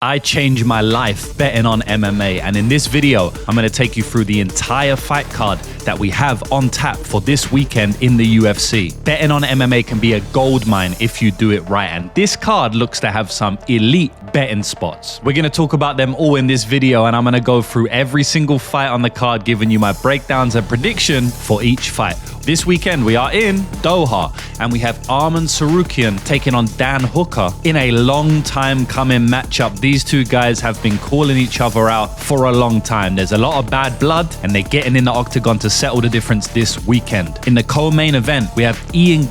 I changed my life betting on MMA, and in this video, I'm going to take you through the entire fight card that we have on tap for this weekend in the UFC. Betting on MMA can be a gold mine if you do it right, and this card looks to have some elite betting spots. We're going to talk about them all in this video, and I'm going to go through every single fight on the card, giving you my breakdowns and prediction for each fight. This weekend, we are in Doha, and we have Arman Tsarukyan taking on Dan Hooker in a long time coming matchup. These two guys have been calling each other out for a long time. There's a lot of bad blood, and they're getting in the octagon to settle the difference this weekend. In the co-main event, we have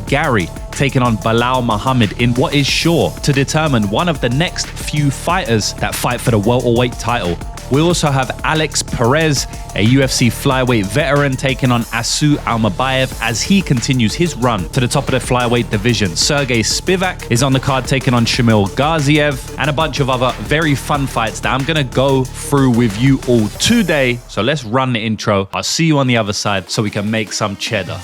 Garry taking on Belal Muhammad in what is sure to determine one of the next few fighters that fight for the welterweight title. We also have Perez, a UFC flyweight veteran, taking on Almabayev as he continues his run to the top of the flyweight division. Serghei Spivac is on the card taking on Shamil, Gaziev, and a bunch of other very fun fights that I'm going to go through with you all today. So let's run the intro. I'll see you on the other side so we can make some cheddar.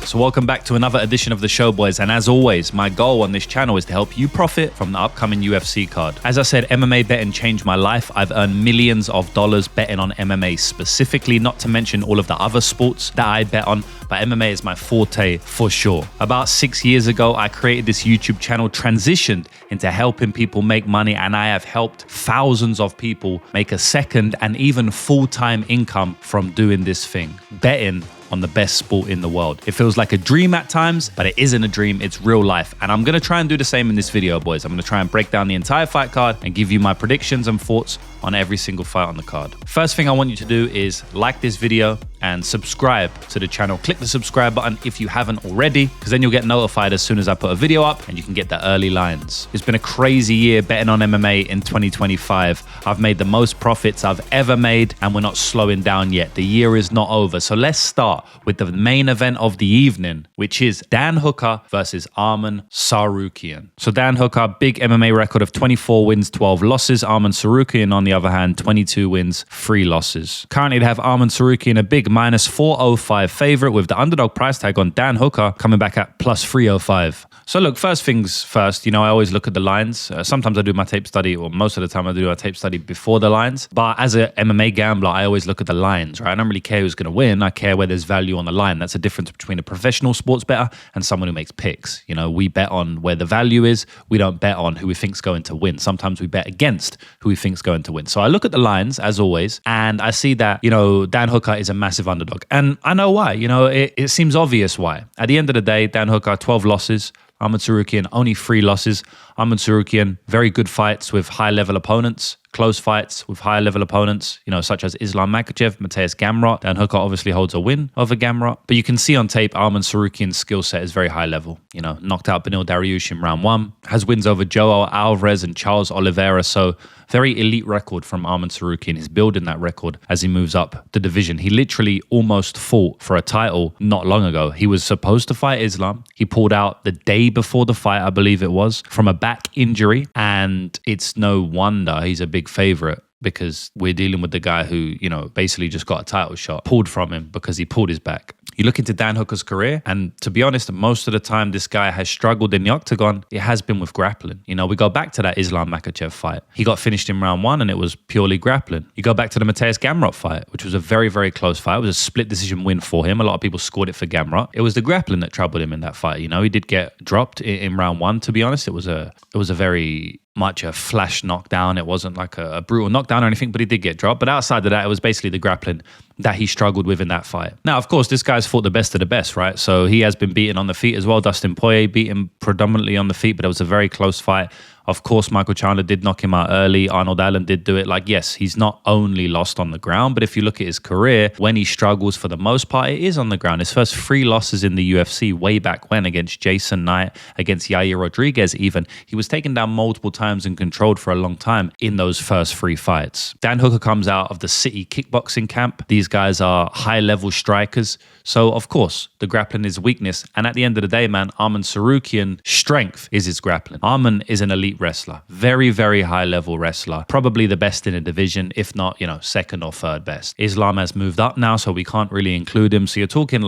So welcome back to another edition of the show, boys, and as always, my goal on this channel is to help you profit from the upcoming UFC card. As I said, MMA betting changed my life. I've earned millions of dollars betting on MMA specifically, not to mention all of the other sports that I bet on, but MMA is my forte for sure. About 6 years ago, I created this YouTube channel, transitioned into helping people make money, and I have helped thousands of people make a second and even full-time income from doing this thing, betting on the best sport in the world. It feels like a dream at times, but it isn't a dream, it's real life. And I'm going to try and do the same in this video, boys. I'm going to try and break down the entire fight card and give you my predictions and thoughts on every single fight on the card. First thing I want you to do is like this video and subscribe to the channel. Click the subscribe button if you haven't already, because then you'll get notified as soon as I put a video up and you can get the early lines. It's been a crazy year betting on MMA in 2025. I've made the most profits I've ever made, and we're not slowing down yet. The year is not over. So let's start with the main event of the evening, which is Dan Hooker versus Arman Tsarukyan. So Dan Hooker, big MMA record of 24 wins, 12 losses. Arman Tsarukyan, on the other hand, 22 wins, 3 losses. Currently, they have Arman Tsarukyan a big minus 405 favorite, with the underdog price tag on Dan Hooker coming back at plus 305. So look, first things first, I always look at the lines. Sometimes I do my tape study, or most of the time I do my tape study before the lines. But as an MMA gambler, I always look at the lines, right? I don't really care who's going to win. I care where there's value on the line. That's a difference between a professional sports bettor and someone who makes picks. We bet on where the value is. We don't bet on who we think's going to win. Sometimes we bet against who we think's going to win. So I look at the lines, as always, and I see that, Dan Hooker is a massive underdog. And I know why. It seems obvious why. At the end of the day, Dan Hooker, 12 losses. Arman Tsarukyan, only 3 losses. Arman Tsarukyan, very good fights with high-level opponents, close fights with high-level opponents, such as Makhachev, Mateusz Gamrot. Dan Hooker obviously holds a win over Gamrot. But you can see on tape, Arman Tsarukyan's skill set is very high level. Knocked out Beneil Dariush in round 1, has wins over Joao Alvarez and Charles Oliveira. So very elite record from Arman Tsarukyan. He's building that record as he moves up the division. He literally almost fought for a title not long ago. He was supposed to fight Islam. He pulled out the day before the fight, I believe it was, from a back injury. And it's no wonder he's a big favorite, because we're dealing with the guy who, basically just got a title shot pulled from him because he pulled his back. You look into Dan Hooker's career, and to be honest, most of the time this guy has struggled in the octagon, it has been with grappling. We go back to that Islam Makhachev fight. He got finished in round 1 and it was purely grappling. You go back to the Mateusz Gamrot fight, which was a very, very close fight. It was a split decision win for him. A lot of people scored it for Gamrot. It was the grappling that troubled him in that fight. He did get dropped in round 1, to be honest. It was a very much a flash knockdown. It wasn't like a brutal knockdown or anything, but he did get dropped. But outside of that, it was basically the grappling that he struggled with in that fight. Now, of course, this guy's fought the best of the best, right? So he has been beaten on the feet as well. Dustin Poirier beat him predominantly on the feet, but it was a very close fight. Of course, Michael Chandler did knock him out early. Arnold Allen did do it. Yes, he's not only lost on the ground, but if you look at his career, when he struggles for the most part, it is on the ground. His first 3 losses in the UFC way back when, against Jason Knight, against Yair Rodriguez even, he was taken down multiple times and controlled for a long time in those first 3 fights. Dan Hooker comes out of the City kickboxing camp. These guys are high-level strikers. So, of course, the grappling is weakness. And at the end of the day, man, Arman Tsarukyan's strength is his grappling. Arman is an elite wrestler. Very, very high-level wrestler. Probably the best in the division, if not, second or third best. Islam has moved up now, so we can't really include him. So you're talking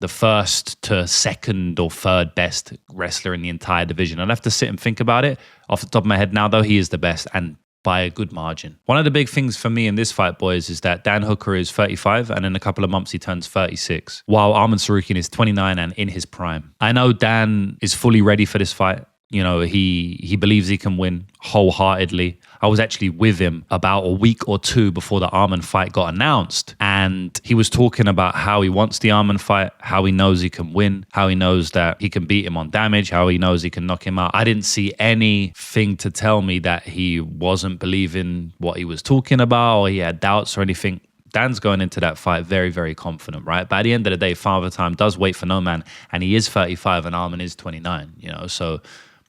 the first to second or third best wrestler in the entire division. I'd have to sit and think about it. Off the top of my head now, though, he is the best, and by a good margin. One of the big things for me in this fight, boys, is that Dan Hooker is 35 and in a couple of months he turns 36, while Arman Tsarukyan is 29 and in his prime. I know Dan is fully ready for this fight. You know, he believes he can win wholeheartedly. I was actually with him about a week or two before the Arman fight got announced. And he was talking about how he wants the Arman fight, how he knows he can win, how he knows that he can beat him on damage, how he knows he can knock him out. I didn't see anything to tell me that he wasn't believing what he was talking about or he had doubts or anything. Dan's going into that fight very, very confident, right? But at the end of the day, Father Time does wait for no man, and he is 35 and Arman is 29, you know, so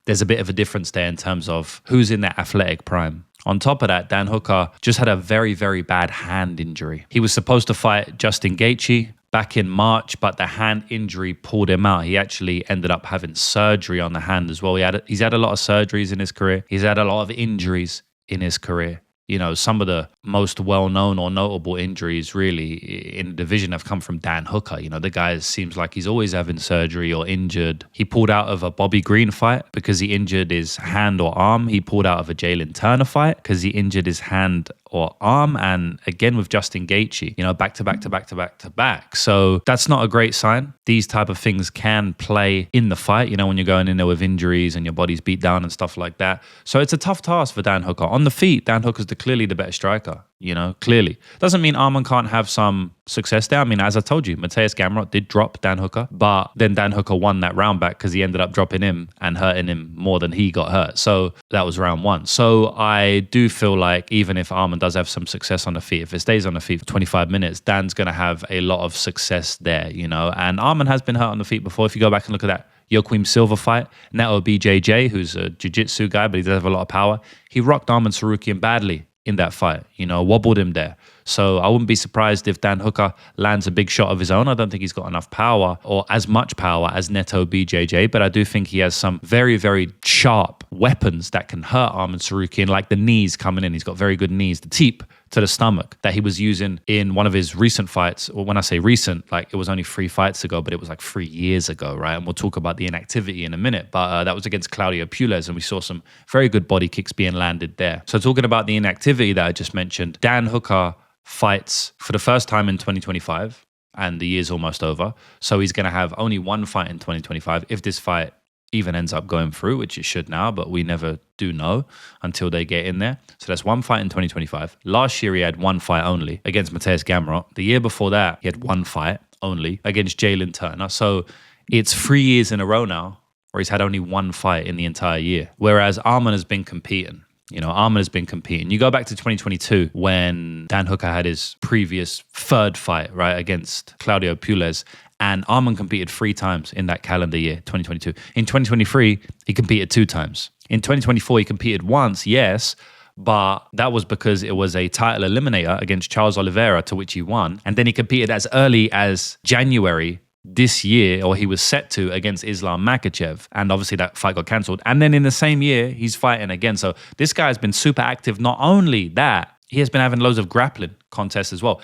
there's a bit of a difference there in terms of who's in that athletic prime. On top of that, Dan Hooker just had a very, very bad hand injury. He was supposed to fight Justin Gaethje back in March, but the hand injury pulled him out. He actually ended up having surgery on the hand as well. He's had a lot of surgeries in his career. He's had a lot of injuries in his career. You know, some of the most well-known or notable injuries really in the division have come from Dan Hooker. You know, the guy seems like he's always having surgery or injured. He pulled out of a Bobby Green fight because he injured his hand or arm. He pulled out of a Jalen Turner fight because he injured his hand or arm. And again with Justin Gaethje, you know, back to back to back to back to back. So that's not a great sign. These type of things can play in the fight, you know, when you're going in there with injuries and your body's beat down and stuff like that. So it's a tough task for Dan Hooker. On the feet, Dan Hooker's clearly the better striker, you know, clearly. Doesn't mean Arman can't have some success there. I mean, as I told you, Mateusz Gamrot did drop Dan Hooker, but then Dan Hooker won that round back because he ended up dropping him and hurting him more than he got hurt. So that was round one. So I do feel like even if Arman does have some success on the feet, if it stays on the feet for 25 minutes, Dan's going to have a lot of success there, you know. And Arman has been hurt on the feet before. If you go back and look at that Joaquim Silva fight, Neto BJJ, who's a jiu-jitsu guy, but he does have a lot of power, he rocked Arman Tsarukyan badly in that fight, you know, wobbled him there. So I wouldn't be surprised if Dan Hooker lands a big shot of his own. I don't think he's got enough power or as much power as Neto BJJ, but I do think he has some very, very sharp weapons that can hurt Arman Tsarukyan, like the knees coming in. He's got very good knees, the teep to the stomach that he was using in one of his recent fights. Or when I say recent, like it was only 3 fights ago, but it was like 3 years ago, right? And we'll talk about the inactivity in a minute, but that was against Claudio Puelles, and we saw some very good body kicks being landed there. So talking about the inactivity that I just mentioned, Dan Hooker fights for the first time in 2025, and the year's almost over. So he's going to have only one fight in 2025 if this fight even ends up going through, which it should now, but we never do know until they get in there. So that's one fight in 2025. Last year, he had one fight only against Mateusz Gamrot. The year before that, he had one fight only against Jalen Turner. So it's 3 years in a row now where he's had only one fight in the entire year, whereas Arman has been competing. You know, Arman has been competing. You go back to 2022 when Dan Hooker had his previous third fight, right, against Claudio Puelles, and Arman competed 3 times in that calendar year, 2022. In 2023, he competed 2 times. In 2024, he competed once, yes, but that was because it was a title eliminator against Charles Oliveira, to which he won. And then he competed as early as January this year, or he was set to, against Islam Makhachev, and obviously that fight got cancelled. And then in the same year, he's fighting again. So this guy has been super active. Not only that, he has been having loads of grappling contests as well.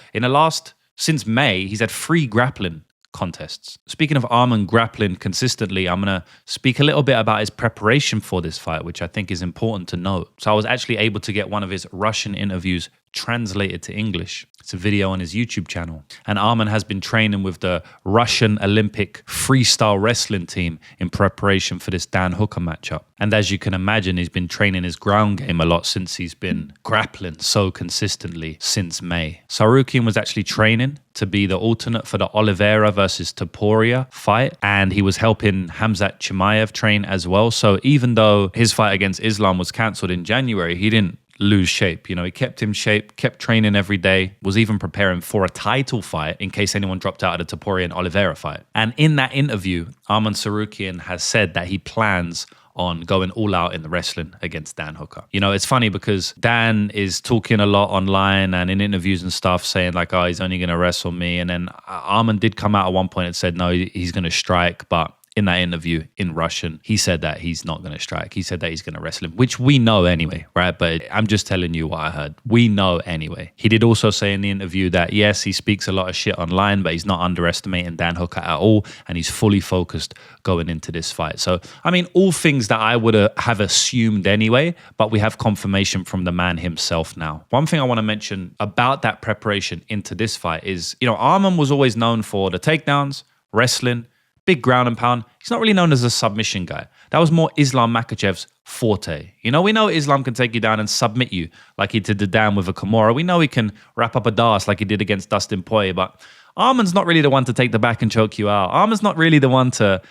Since May, he's had 3 grappling contests. Speaking of Arman grappling consistently, I'm going to speak a little bit about his preparation for this fight, which I think is important to note. So I was actually able to get one of his Russian interviews translated to English. It's a video on his YouTube channel. And Arman has been training with the Russian Olympic freestyle wrestling team in preparation for this Dan Hooker matchup. And as you can imagine, he's been training his ground game a lot since he's been grappling so consistently since May. Tsarukyan was actually training to be the alternate for the Oliveira versus Topuria fight, and he was helping Khamzat Chimaev train as well. So even though his fight against Islam was cancelled in January, he didn't lose shape. You know, he kept in shape, kept training every day, was even preparing for a title fight in case anyone dropped out of the Topuria and Oliveira fight. And in that interview, Arman Tsarukyan has said that he plans on going all out in the wrestling against Dan Hooker. You know, it's funny because Dan is talking a lot online and in interviews and stuff saying like, oh, he's only going to wrestle me. And then Arman did come out at one point and said, no, he's going to strike, but in that interview in Russian, he said that he's not going to strike. He said that he's going to wrestle him, which we know anyway, right? But I'm just telling you what I heard. We know anyway. He did also say in the interview that, yes, he speaks a lot of shit online, but he's not underestimating Dan Hooker at all, and he's fully focused going into this fight. So, I mean, all things that I would have assumed anyway, but we have confirmation from the man himself now. One thing I want to mention about that preparation into this fight is, Arman was always known for the takedowns, wrestling, big ground and pound. He's not really known as a submission guy. That was more Islam Makhachev's forte. We know Islam can take you down and submit you like he did the Dan with a Kimura. We know he can wrap up a Das like he did against Dustin Poirier, but Arman's not really the one to take the back and choke you out. Arman's not really the one to,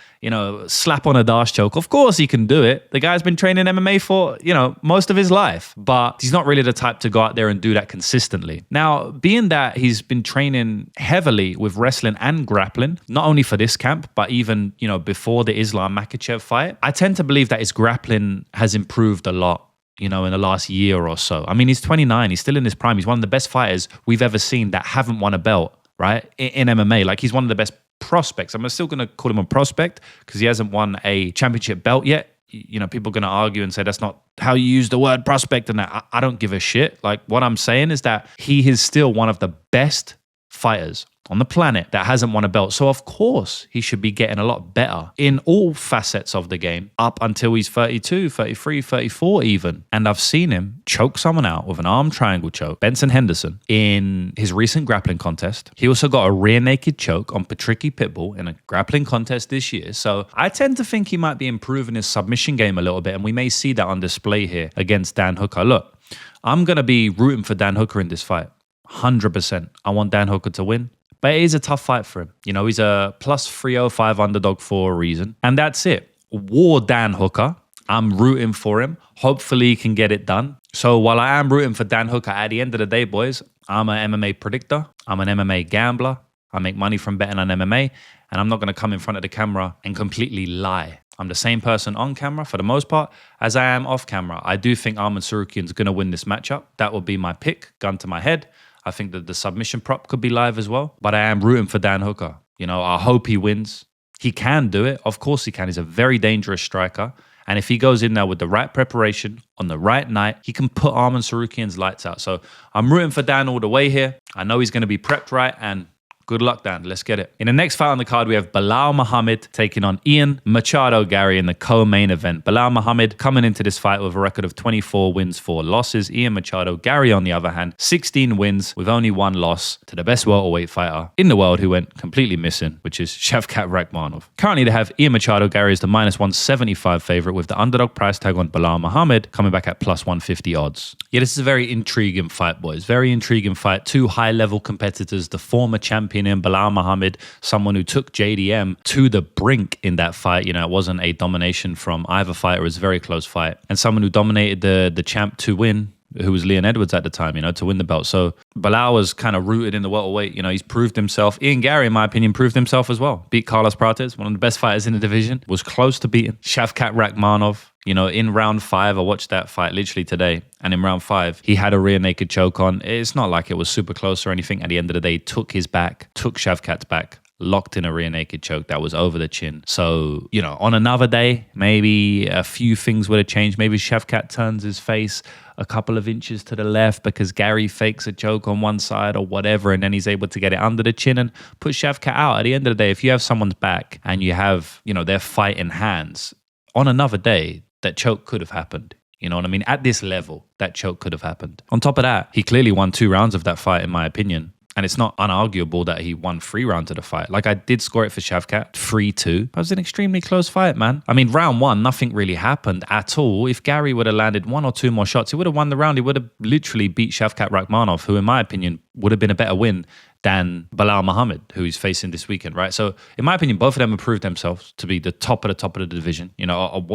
slap on a dash choke. Of course he can do it. The guy's been training MMA for, most of his life, but he's not really the type to go out there and do that consistently. Now, being that he's been training heavily with wrestling and grappling, not only for this camp, but even, before the Islam Makhachev fight, I tend to believe that his grappling has improved a lot, in the last year or so. I mean, he's 29. He's still in his prime. He's one of the best fighters we've ever seen that haven't won a belt, right? In MMA. Like, he's one of the best prospects. I'm still going to call him a prospect because he hasn't won a championship belt yet. People are going to argue and say that's not how you use the word prospect and that. I don't give a shit. Like, what I'm saying is that he is still one of the best fighters on the planet that hasn't won a belt. So of course he should be getting a lot better in all facets of the game up until he's 32, 33, 34 even. And I've seen him choke someone out with an arm triangle choke, Benson Henderson, in his recent grappling contest. He also got a rear naked choke on Patricky Pitbull in a grappling contest this year. So I tend to think he might be improving his submission game a little bit, and we may see that on display here against Dan Hooker. Look, I'm going to be rooting for Dan Hooker in this fight. 100%. I want Dan Hooker to win. But it is a tough fight for him. He's a plus 305 underdog for a reason. And that's it. War Dan Hooker. I'm rooting for him. Hopefully he can get it done. So while I am rooting for Dan Hooker, at the end of the day, boys, I'm an MMA predictor. I'm an MMA gambler. I make money from betting on MMA. And I'm not going to come in front of the camera and completely lie. I'm the same person on camera for the most part as I am off camera. I do think Arman Tsarukyan's going to win this matchup. That would be my pick, gun to my head. I think that the submission prop could be live as well. But I am rooting for Dan Hooker. I hope he wins. He can do it. Of course he can. He's a very dangerous striker. And if he goes in there with the right preparation on the right night, he can put Arman Tsarukyan's lights out. So I'm rooting for Dan all the way here. I know he's going to be prepped right, and good luck, Dan. Let's get it. In the next fight on the card, we have Belal Muhammad taking on Ian Machado Garry in the co-main event. Belal Muhammad coming into this fight with a record of 24 wins, 4 losses. Ian Machado Garry, on the other hand, 16 wins with only 1 loss to the best welterweight fighter in the world who went completely missing, which is Shavkat Rakhmonov. Currently, they have Ian Machado Garry as the minus 175 favorite with the underdog price tag on Belal Muhammad coming back at plus 150 odds. Yeah, this is a very intriguing fight, boys. Very intriguing fight. 2 high-level competitors, the former champion in Belal Muhammad, someone who took JDM to the brink in that fight. It wasn't a domination from either fighter. It was a very close fight. And someone who dominated the champ to win, who was Leon Edwards at the time, to win the belt. So Belal was kind of rooted in the welterweight. He's proved himself. Ian Garry, in my opinion, proved himself as well. Beat Carlos Prates, one of the best fighters in the division. Was close to beating Shavkat Rakhmonov. In round 5, I watched that fight literally today. And in round 5, he had a rear naked choke on. It's not like it was super close or anything. At the end of the day, took his back, took Shavkat's back, locked in a rear naked choke that was over the chin. So, on another day, maybe a few things would have changed. Maybe Shavkat turns his face a couple of inches to the left because Garry fakes a choke on one side or whatever, and then he's able to get it under the chin and put Shavkat out. At the end of the day, if you have someone's back and you have, their fight in hands, on another day, that choke could have happened. You know what I mean? At this level, that choke could have happened. On top of that, he clearly won 2 rounds of that fight, in my opinion. And it's not unarguable that he won 3 rounds of the fight. Like, I did score it for Shavkat, 3-2. It was an extremely close fight, man. I mean, round 1, nothing really happened at all. If Garry would have landed 1 or 2 more shots, he would have won the round. He would have literally beat Shavkat Rakhmonov, who, in my opinion, would have been a better win than Belal Muhammad, who he's facing this weekend, right? So, in my opinion, both of them have proved themselves to be the top of the division.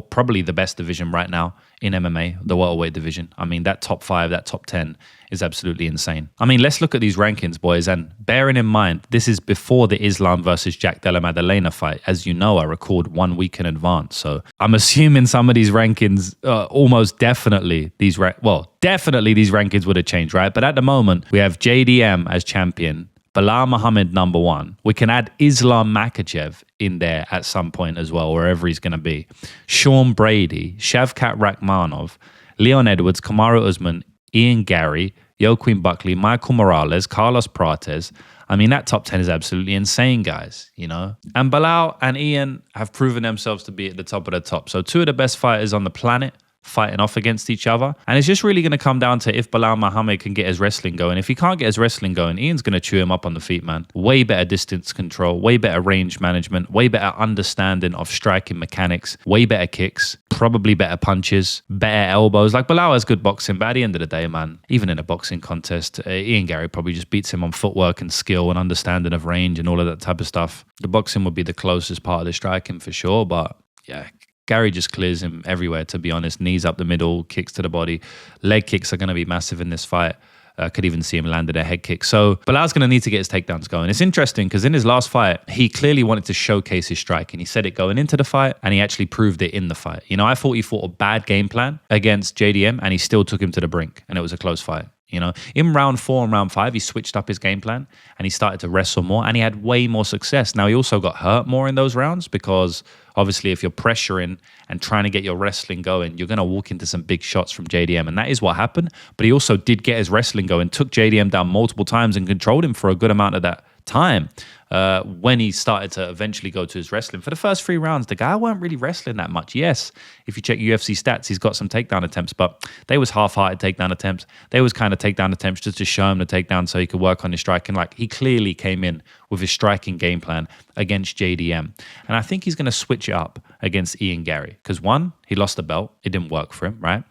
Probably the best division right now in MMA, the welterweight division. I mean, that top 5, that top 10 is absolutely insane. I mean, let's look at these rankings, boys, and bearing in mind, this is before the Islam versus Jack Della Maddalena fight. As you know, I record 1 week in advance. So I'm assuming some of these rankings, almost definitely these rankings would have changed, right? But at the moment, we have JDM as champion, Belal Muhammad number 1. We can add Islam Makhachev in there at some point as well, wherever he's going to be. Sean Brady, Shavkat Rakhmonov, Leon Edwards, Kamaru Usman, Ian Garry, Joaquin Buckley, Michael Morales, Carlos Prates. I mean, that top 10 is absolutely insane, guys, you know? And Belal and Ian have proven themselves to be at the top of the top. So 2 of the best fighters on the planet fighting off against each other. And it's just really going to come down to if Belal Muhammad can get his wrestling going. If he can't get his wrestling going, Ian's going to chew him up on the feet, man. Way better distance control, way better range management, way better understanding of striking mechanics, way better kicks, probably better punches, better elbows. Like, Belal has good boxing, but at the end of the day, man, even in a boxing contest, Ian Garry probably just beats him on footwork and skill and understanding of range and all of that type of stuff. The boxing would be the closest part of the striking for sure, but yeah, Garry just clears him everywhere, to be honest. Knees up the middle, kicks to the body. Leg kicks are going to be massive in this fight. Could even see him landed a head kick. So Belal's going to need to get his takedowns going. It's interesting because in his last fight, he clearly wanted to showcase his strike, and he said it going into the fight, and he actually proved it in the fight. You know, I thought he fought a bad game plan against JDM, and he still took him to the brink, and it was a close fight. You know, in round 4 and round 5, he switched up his game plan and he started to wrestle more, and he had way more success. Now, he also got hurt more in those rounds because obviously if you're pressuring and trying to get your wrestling going, you're going to walk into some big shots from JDM, and that is what happened. But he also did get his wrestling going, took JDM down multiple times and controlled him for a good amount of that time. When he started to eventually go to his wrestling. For the first 3 rounds, the guy weren't really wrestling that much. Yes, if you check UFC stats, he's got some takedown attempts, but they was half-hearted takedown attempts. They was kind of takedown attempts just to show him the takedown so he could work on his striking. Like, he clearly came in with his striking game plan against JDM. And I think he's going to switch it up against Ian Garry. Because 1, he lost the belt. It didn't work for him, right?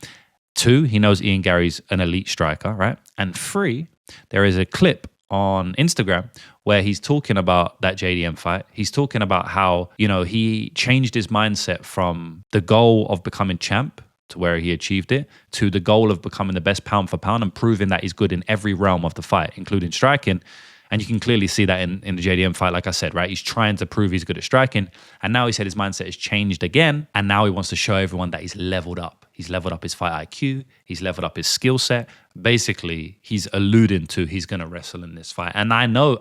2, he knows Ian Garry's an elite striker, right? And 3, there is a clip on Instagram where he's talking about that JDM fight. He's talking about how, you know, he changed his mindset from the goal of becoming champ to where he achieved it to the goal of becoming the best pound for pound and proving that he's good in every realm of the fight, including striking. And you can clearly see that in the JDM fight, like I said, right? He's trying to prove he's good at striking. And now he said his mindset has changed again. And now he wants to show everyone that he's leveled up. He's leveled up his fight IQ. He's leveled up his skill set. Basically, he's alluding to he's going to wrestle in this fight. And I know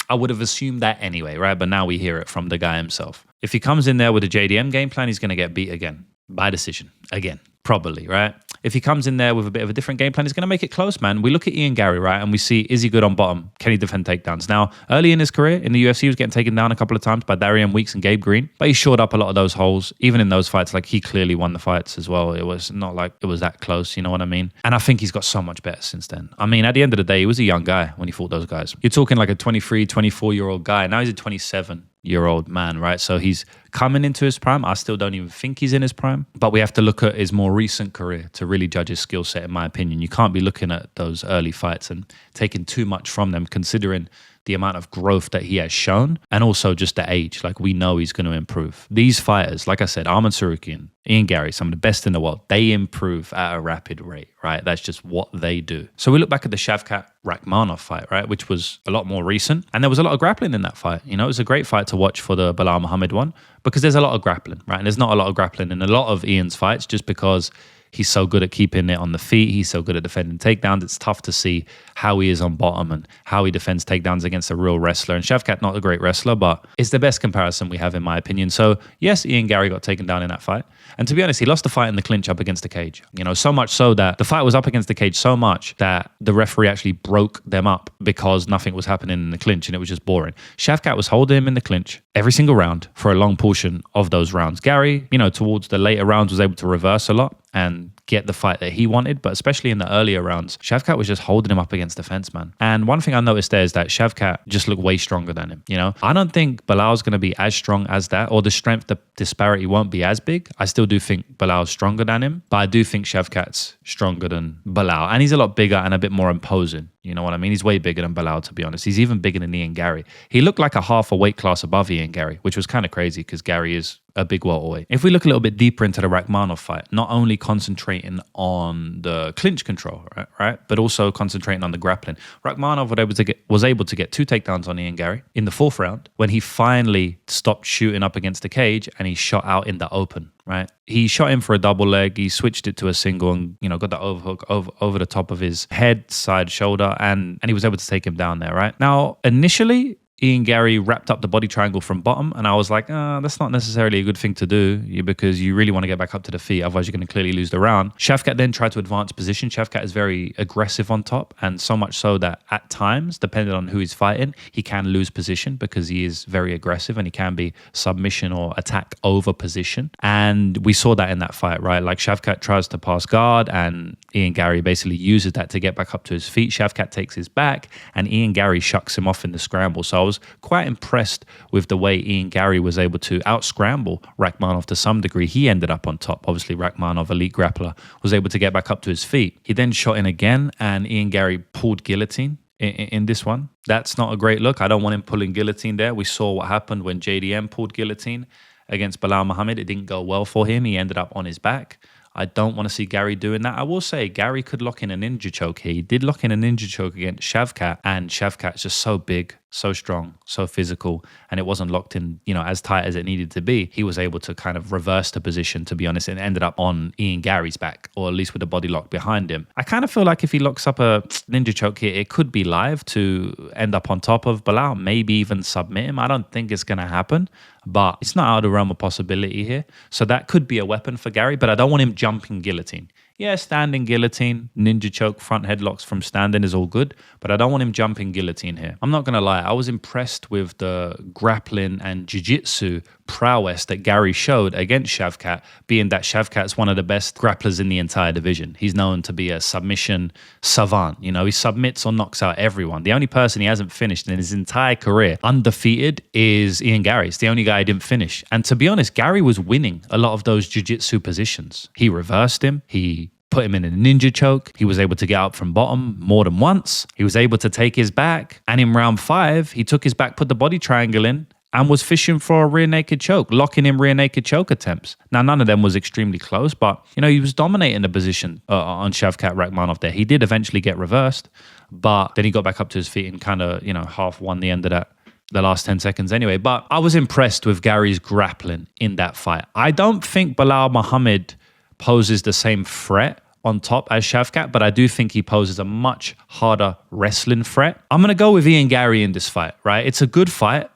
I would have assumed that anyway, right? But now we hear it from the guy himself. If he comes in there with a JDM game plan, he's going to get beat again by decision. Again, probably, right? If he comes in there with a bit of a different game plan, he's going to make it close, man. We look at Ian Garry, right? And we see, is he good on bottom? Can he defend takedowns? Now, early in his career in the UFC, he was getting taken down a couple of times by Darian Weeks and Gabe Green. But he shored up a lot of those holes. Even in those fights, like, he clearly won the fights as well. It was not like it was that close, you know what I mean? And I think he's got so much better since then. I mean, at the end of the day, he was a young guy when he fought those guys. You're talking like a 23, 24-year-old guy. Now he's a 27-year-old man, right? So he's coming into his prime. I still don't even think he's in his prime, but we have to look at his more recent career to really judge his skill set, in my opinion. You can't be looking at those early fights and taking too much from them, considering the amount of growth that he has shown and also just the age. Like, we know he's going to improve. These fighters, like I said, Arman, Tsarukyan, Ian Garry, some of the best in the world, they improve at a rapid rate, right? That's just what they do. So we look back at the Shavkat Rakhmonov fight, right, which was a lot more recent. And there was a lot of grappling in that fight. You know, it was a great fight to watch for the Belal Muhammad one because there's a lot of grappling, right? And there's not a lot of grappling in a lot of Ian's fights just because he's so good at keeping it on the feet. He's so good at defending takedowns. It's tough to see how he is on bottom and how he defends takedowns against a real wrestler. And Shavkat, not a great wrestler, but it's the best comparison we have, in my opinion. So yes, Ian Garry got taken down in that fight. And to be honest, he lost the fight in the clinch up against the cage. You know, so much so that the fight was up against the cage so much that the referee actually broke them up because nothing was happening in the clinch and it was just boring. Shavkat was holding him in the clinch every single round for a long portion of those rounds. Garry, you know, towards the later rounds was able to reverse a lot and get the fight that he wanted, but especially in the earlier rounds, Shavkat was just holding him up against the fence, man. And one thing I noticed there is that Shavkat just looked way stronger than him, you know? I don't think Belal's going to be as strong as that, or the strength, the disparity won't be as big. I still do think Belal's stronger than him, but I do think Shavkat's stronger than Belal. And he's a lot bigger and a bit more imposing. You know what I mean? He's way bigger than Belal, to be honest. He's even bigger than Ian Garry. He looked like a half a weight class above Ian Garry, which was kind of crazy because Garry is a big welterweight. If we look a little bit deeper into the Rakhmonov fight, not only concentrating on the clinch control, right, but also concentrating on the grappling. Rakhmonov was able to get 2 takedowns on Ian Garry in the 4th round when he finally stopped shooting up against the cage and he shot out in the open. Right, he shot him for a double leg. He switched it to a single, and got the overhook over the top of his head, side, shoulder, and he was able to take him down there. Right now, initially, Ian Garry wrapped up the body triangle from bottom, and I was like, that's not necessarily a good thing to do because you really want to get back up to the feet, otherwise you're going to clearly lose the round. Shavkat then tried to advance position. Shavkat is very aggressive on top, and so much so that at times, depending on who he's fighting, he can lose position because he is very aggressive and he can be submission or attack over position. And we saw that in that fight, right? Like Shavkat tries to pass guard and Ian Garry basically uses that to get back up to his feet. Shavkat takes his back and Ian Garry shucks him off in the scramble. So I was quite impressed with the way Ian Garry was able to out-scramble Rakhmonov to some degree. He ended up on top. Obviously, Rakhmonov, elite grappler, was able to get back up to his feet. He then shot in again, and Ian Garry pulled guillotine in this one. That's not a great look. I don't want him pulling guillotine there. We saw what happened when JDM pulled guillotine against Belal Muhammad. It didn't go well for him. He ended up on his back. I don't want to see Garry doing that. I will say Garry could lock in a ninja choke here. He did lock in a ninja choke against Shavkat, and Shavkat's just so big, so strong, so physical, and it wasn't locked in, as tight as it needed to be. He was able to kind of reverse the position, to be honest, and ended up on Ian Garry's back, or at least with a body lock behind him. I kind of feel like if he locks up a ninja choke here, it could be live to end up on top of Belal, maybe even submit him. I don't think it's going to happen, but it's not out of the realm of possibility here. So that could be a weapon for Garry, but I don't want him jumping guillotine. Yeah, standing guillotine, ninja choke, front headlocks from standing is all good, but I don't want him jumping guillotine here. I'm not going to lie, I was impressed with the grappling and jiu-jitsu prowess that Garry showed against Shavkat, being that Shavkat's one of the best grapplers in the entire division. He's known to be a submission savant. He submits or knocks out everyone. The only person he hasn't finished in his entire career undefeated is Ian Garry. It's the only guy he didn't finish. And to be honest, Garry was winning a lot of those jiu-jitsu positions. He reversed him. He put him in a ninja choke. He was able to get up from bottom more than once. He was able to take his back. And in round 5, he took his back, put the body triangle in, and was fishing for a rear naked choke, locking in rear naked choke attempts. Now, none of them was extremely close, but, he was dominating the position on Shavkat Rakhmonov there. He did eventually get reversed, but then he got back up to his feet and kind of, half won the end of the last 10 seconds anyway. But I was impressed with Garry's grappling in that fight. I don't think Belal Muhammad poses the same threat on top as Shavkat, but I do think he poses a much harder wrestling threat. I'm going to go with Ian Garry in this fight, right? It's a good fight,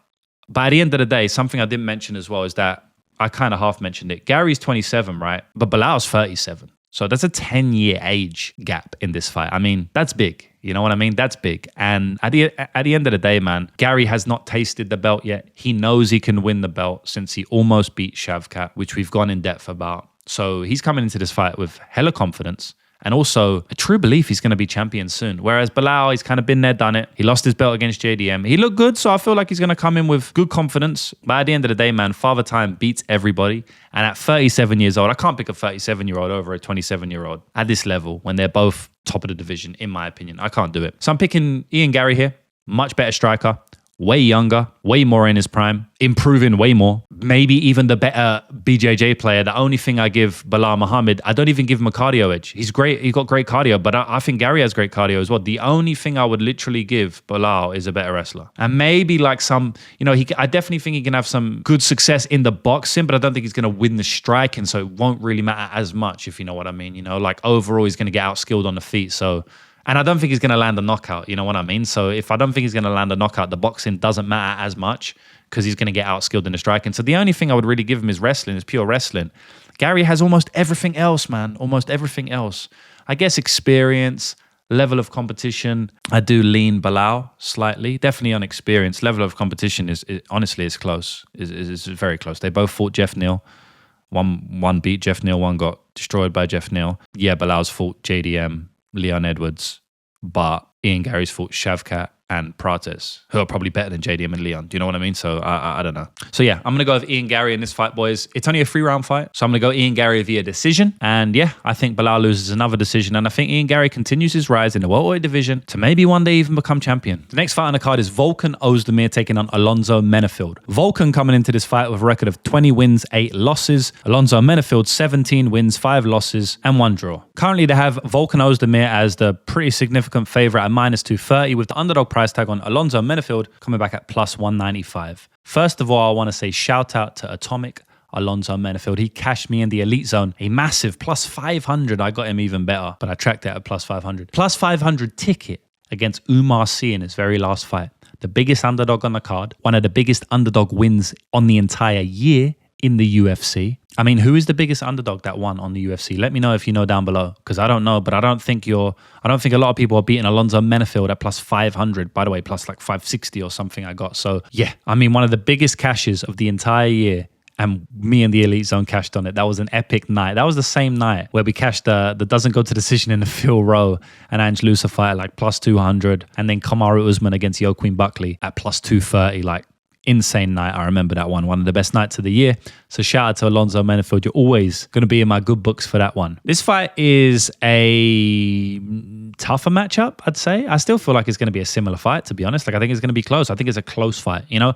but at the end of the day, something I didn't mention as well is that I kind of half mentioned it. Garry's 27, right? But Belal's 37. So that's a 10-year age gap in this fight. I mean, that's big. You know what I mean? That's big. And at the end of the day, man, Garry has not tasted the belt yet. He knows he can win the belt since he almost beat Shavkat, which we've gone in depth about. So he's coming into this fight with hella confidence and also a true belief he's going to be champion soon. Whereas Belal, he's kind of been there, done it. He lost his belt against JDM. He looked good, so I feel like he's going to come in with good confidence. But at the end of the day, man, Father Time beats everybody. And at 37 years old, I can't pick a 37-year-old over a 27-year-old at this level when they're both top of the division, in my opinion. I can't do it. So I'm picking Ian Garry here. Much better striker. Way younger, way more in his prime, improving way more. Maybe even the better BJJ player. The only thing I give Belal Muhammad, I don't even give him a cardio edge. He's great. He got great cardio, but I think Garry has great cardio as well. The only thing I would literally give Belal is a better wrestler. And maybe like some, I definitely think he can have some good success in the boxing, but I don't think he's going to win the striking, so it won't really matter as much, if you know what I mean. Like overall, he's going to get outskilled on the feet, so... And I don't think he's going to land a knockout, you know what I mean? So if I don't think he's going to land a knockout, the boxing doesn't matter as much because he's going to get outskilled in the striking. So the only thing I would really give him is wrestling, is pure wrestling. Garry has almost everything else, man. Almost everything else. I guess experience, level of competition. I do lean Belal slightly. Definitely on experience. Level of competition honestly is close. Is very close. They both fought Jeff Neal. One beat Jeff Neal, one got destroyed by Jeff Neal. Yeah, Belal's fought JDM, Leon Edwards, but Ian Garry's fought Shavkat and Prates, who are probably better than JDM and Leon. Do you know what I mean? So I don't know. So yeah, I'm going to go with Ian Garry in this fight, boys. It's only a 3-round fight, so I'm going to go Ian Garry via decision. And yeah, I think Belal loses another decision, and I think Ian Garry continues his rise in the welterweight division to maybe one day even become champion. The next fight on the card is Volkan Oezdemir taking on Alonzo Menifield. Volkan coming into this fight with a record of 20 wins, 8 losses. Alonzo Menifield 17 wins, 5 losses, and 1 draw. Currently, they have Volkan Oezdemir as the pretty significant favorite at -230, with the underdog price tag on Alonzo Menifield coming back at +195. First of all, I want to say shout out to Atomic Alonzo Menifield. He cashed me in the elite zone a massive +500. I got him even better, but I tracked it at +500. +500 ticket against Umar Sy in his very last fight. The biggest underdog on the card, one of the biggest underdog wins on the entire year in the UFC. I mean, who is the biggest underdog that won on the UFC? Let me know if you know down below, because I don't know, but I don't think a lot of people are beating Alonzo Menifield at +500. By the way, plus like 560 or something I got. So yeah, I mean, one of the biggest cashes of the entire year. And me and the Elite Zone cashed on it. That was an epic night. That was the same night where we cashed the doesn't go to decision in the Phil Rowe and Ange Lusa fight at like +200. And then Kamaru Usman against Joaquin Buckley at +230. Like, insane night. I remember that one of the best nights of the year. So shout out to Alonzo Menifield. You're always going to be in my good books for that one. This fight is a tougher matchup, I'd say. I still feel like it's going to be a similar fight, to be honest. Like, I think it's going to be close. I think it's a close fight, you know.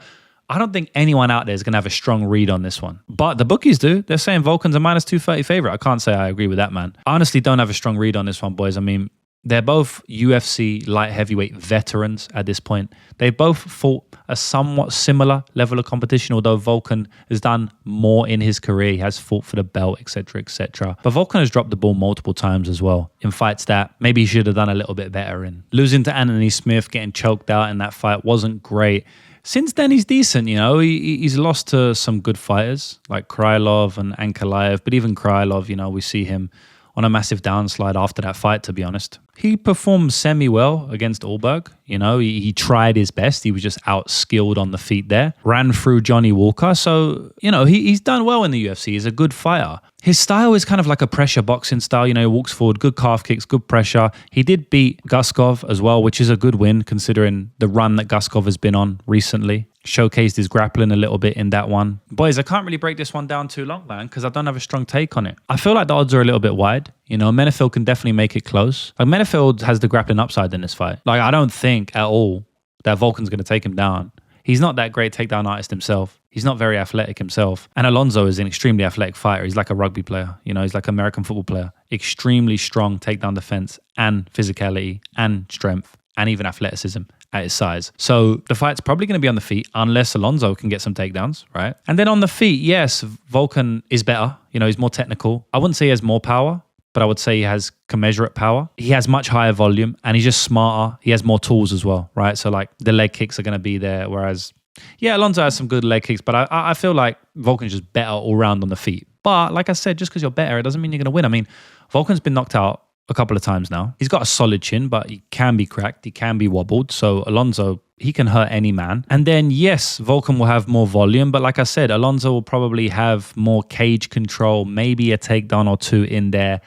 I don't think anyone out there is going to have a strong read on this one. But the bookies do. They're saying Volkan's a -230 favorite. I can't say I agree with that, man. I honestly don't have a strong read on this one, boys. I mean, they're both UFC light heavyweight veterans at this point. They've both fought a somewhat similar level of competition, although Volkan has done more in his career. He has fought for the belt, etc., etc. But Volkan has dropped the ball multiple times as well in fights that maybe he should have done a little bit better in. Losing to Anthony Smith, getting choked out in that fight wasn't great. Since then, he's decent, you know. He's lost to some good fighters like Krylov and Ankalaev, but even Krylov, you know, we see him on a massive downslide after that fight, to be honest. He performed semi-well against Allberg. You know, he tried his best. He was just out-skilled on the feet there. Ran through Johnny Walker. So, you know, he's done well in the UFC. He's a good fighter. His style is kind of like a pressure boxing style. You know, he walks forward, good calf kicks, good pressure. He did beat Guskov as well, which is a good win considering the run that Guskov has been on recently. Showcased his grappling a little bit in that one. Boys, I can't really break this one down too long, man, because I don't have a strong take on it. I feel like the odds are a little bit wide. You know, Menifield can definitely make it close. Like, Menifield has the grappling upside in this fight. Like, I don't think at all that Volkan's going to take him down. He's not that great takedown artist himself. He's not very athletic himself. And Alonzo is an extremely athletic fighter. He's like a rugby player. You know, he's like an American football player. Extremely strong takedown defense and physicality and strength and even athleticism at his size. So the fight's probably going to be on the feet unless Alonzo can get some takedowns, right? And then on the feet, yes, Volkan is better. You know, he's more technical. I wouldn't say he has more power, but I would say he has commensurate power. He has much higher volume and he's just smarter. He has more tools as well, right? So like the leg kicks are going to be there, whereas, yeah, Alonzo has some good leg kicks, but I feel like Volkan's just better all round on the feet. But like I said, just because you're better, it doesn't mean you're going to win. I mean, Volkan's been knocked out a couple of times now. He's got a solid chin, but he can be cracked. He can be wobbled. So Alonzo, he can hurt any man. And then, yes, Volkan will have more volume. But like I said, Alonzo will probably have more cage control, maybe a takedown or two in there.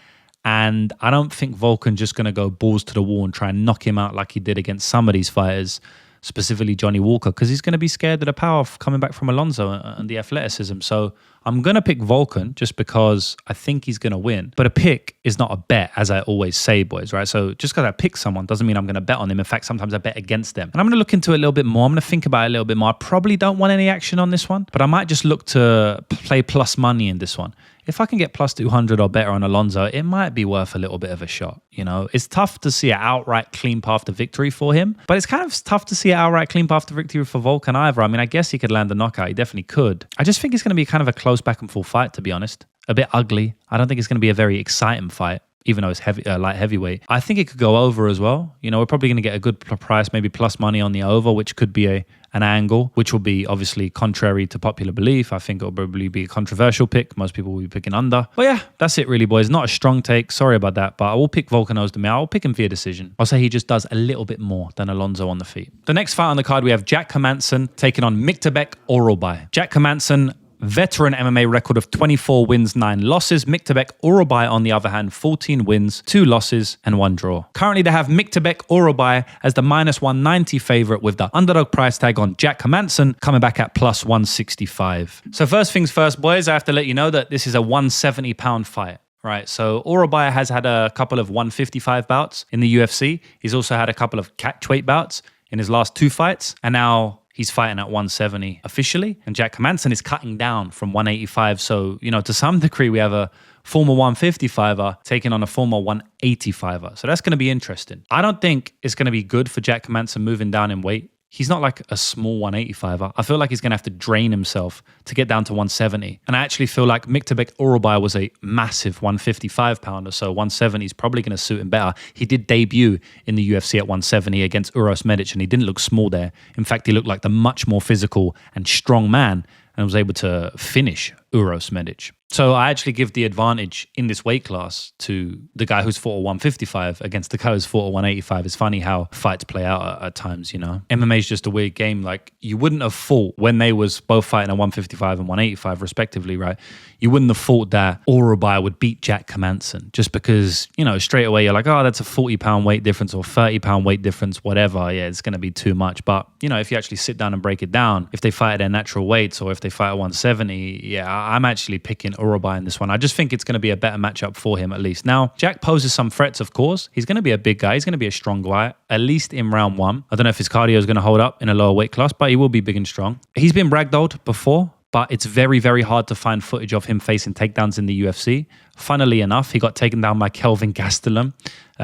And I don't think Volkan just going to go balls to the wall and try and knock him out like he did against some of these fighters, specifically Johnny Walker, because he's going to be scared of the power coming back from Alonzo and the athleticism. So I'm going to pick Volkan just because I think he's going to win. But a pick is not a bet, as I always say, boys, right? So just because I pick someone doesn't mean I'm going to bet on them. In fact, sometimes I bet against them. And I'm going to look into it a little bit more. I'm going to think about it a little bit more. I probably don't want any action on this one, but I might just look to play plus money in this one. If I can get plus 200 or better on Alonzo, it might be worth a little bit of a shot. You know, it's tough to see an outright clean path to victory for him, but it's kind of tough to see an outright clean path to victory for Volkan either. I mean, I guess he could land a knockout. He definitely could. I just think it's going to be kind of a close back and forth fight, to be honest. A bit ugly. I don't think it's going to be a very exciting fight, even though it's light heavyweight. I think it could go over as well. You know, we're probably going to get a good price, maybe plus money on the over, which could be an angle, which will be obviously contrary to popular belief. I think it'll probably be a controversial pick. Most people will be picking under. But yeah, that's it really, boys. Not a strong take. Sorry about that. But I will pick Volkan Oezdemir. I'll pick him via decision. I'll say he just does a little bit more than Alonzo on the feet. The next fight on the card, we have Jack Hermansson taking on Myktybek Orolbai. Jack Hermansson veteran MMA record of 24 wins, 9 losses. Myktybek, Orolbai, on the other hand, 14 wins, 2 losses, and 1 draw. Currently, they have Myktybek, Orolbai as the minus 190 favorite with the underdog price tag on Jack Hermansson coming back at plus 165. So first things first, boys, I have to let you know that this is a 170-pound fight. Right, so Orolbai has had a couple of 155 bouts in the UFC. He's also had a couple of catchweight bouts in his last 2 fights. And now he's fighting at 170 officially. And Jack Hermansson is cutting down from 185. So, to some degree, we have a former 155er taking on a former 185er. So that's going to be interesting. I don't think it's going to be good for Jack Hermansson moving down in weight. He's not like a small 185er. I feel like he's going to have to drain himself to get down to 170. And I actually feel like Myktybek Orolbai was a massive 155 pounder. So 170 is probably going to suit him better. He did debut in the UFC at 170 against Uros and he didn't look small there. In fact, he looked like the much more physical and strong man and was able to finish Uros Medic. So I actually give the advantage in this weight class to the guy who's fought at 155 against the guy who's fought at 185. It's funny how fights play out at times, MMA is just a weird game. Like, you wouldn't have thought when they was both fighting at 155 and 185 respectively, right? You wouldn't have thought that Orolbai would beat Jack Hermansson just because, straight away you're like, oh, that's a 40-pound weight difference or 30-pound weight difference, whatever. Yeah, it's going to be too much. But, if you actually sit down and break it down, if they fight at their natural weights or if they fight at 170, yeah, I'm actually picking Orolbai in this one. I just think it's going to be a better matchup for him at least. Now, Jack poses some threats, of course. He's going to be a big guy. He's going to be a strong guy, at least in round 1. I don't know if his cardio is going to hold up in a lower weight class, but he will be big and strong. He's been ragdolled before, but it's very, very hard to find footage of him facing takedowns in the UFC. Funnily enough, he got taken down by Kelvin Gastelum.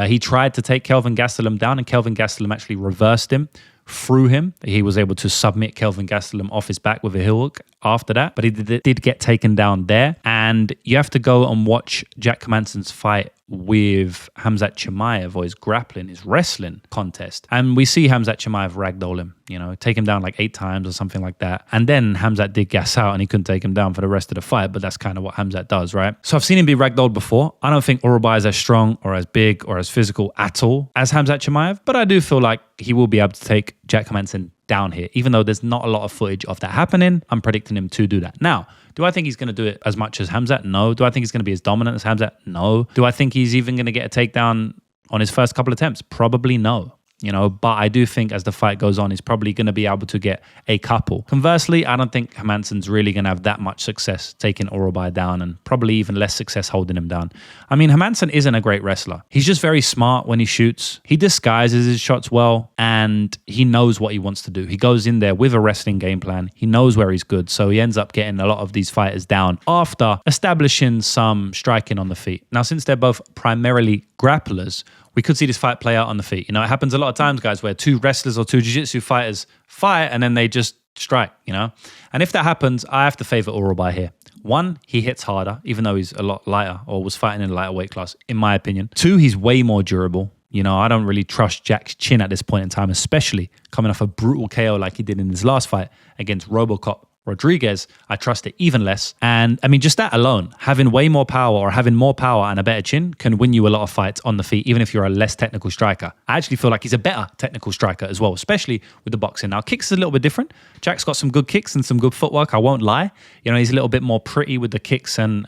He tried to take Kelvin Gastelum down, and Kelvin Gastelum actually reversed him, threw him. He was able to submit Kelvin Gastelum off his back with a heel hook after that, but he did get taken down there. And you have to go and watch Jack Hermansson's fight with Khamzat Chimaev, or his grappling, his wrestling contest. And we see Khamzat Chimaev ragdoll him, take him down like 8 times or something like that. And then Khamzat did gas out and he couldn't take him down for the rest of the fight, but that's kind of what Khamzat does, right? So I've seen him be ragdolled before. I don't think Orolbai is as strong or as big or as physical at all as Khamzat Chimaev, but I do feel like he will be able to take Jack Hermansson down here. Even though there's not a lot of footage of that happening, I'm predicting him to do that. Now, do I think he's going to do it as much as Khamzat? No. Do I think he's going to be as dominant as Khamzat? No. Do I think he's even going to get a takedown on his first couple attempts? Probably no. But I do think as the fight goes on, he's probably going to be able to get a couple. Conversely, I don't think Hermansson's really going to have that much success taking Orolbai down, and probably even less success holding him down. I mean, Hermansson isn't a great wrestler. He's just very smart when he shoots. He disguises his shots well, and he knows what he wants to do. He goes in there with a wrestling game plan. He knows where he's good, so he ends up getting a lot of these fighters down after establishing some striking on the feet. Now, since they're both primarily grapplers, we could see this fight play out on the feet. It happens a lot of times, guys, where 2 wrestlers or 2 jiu-jitsu fighters fight and then they just strike, And if that happens, I have to favor Orolbai here. 1, he hits harder, even though he's a lot lighter or was fighting in a lighter weight class, in my opinion. 2, he's way more durable. I don't really trust Jack's chin at this point in time, especially coming off a brutal KO like he did in his last fight against Robocop Rodriguez. I trust it even less. And I mean, just that alone, having way more power or having more power and a better chin can win you a lot of fights on the feet, even if you're a less technical striker. I actually feel like he's a better technical striker as well, especially with the boxing. Now, kicks is a little bit different. Jack's got some good kicks and some good footwork. I won't lie. He's a little bit more pretty with the kicks and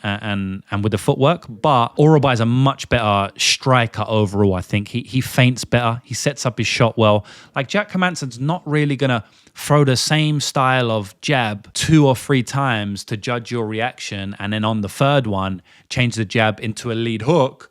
with the footwork, but Orolbai is a much better striker overall. I think he feints better. He sets up his shot well. Like, Jack Hermansson's not really going to throw the same style of jab 2 or 3 times to judge your reaction, and then on the third one, change the jab into a lead hook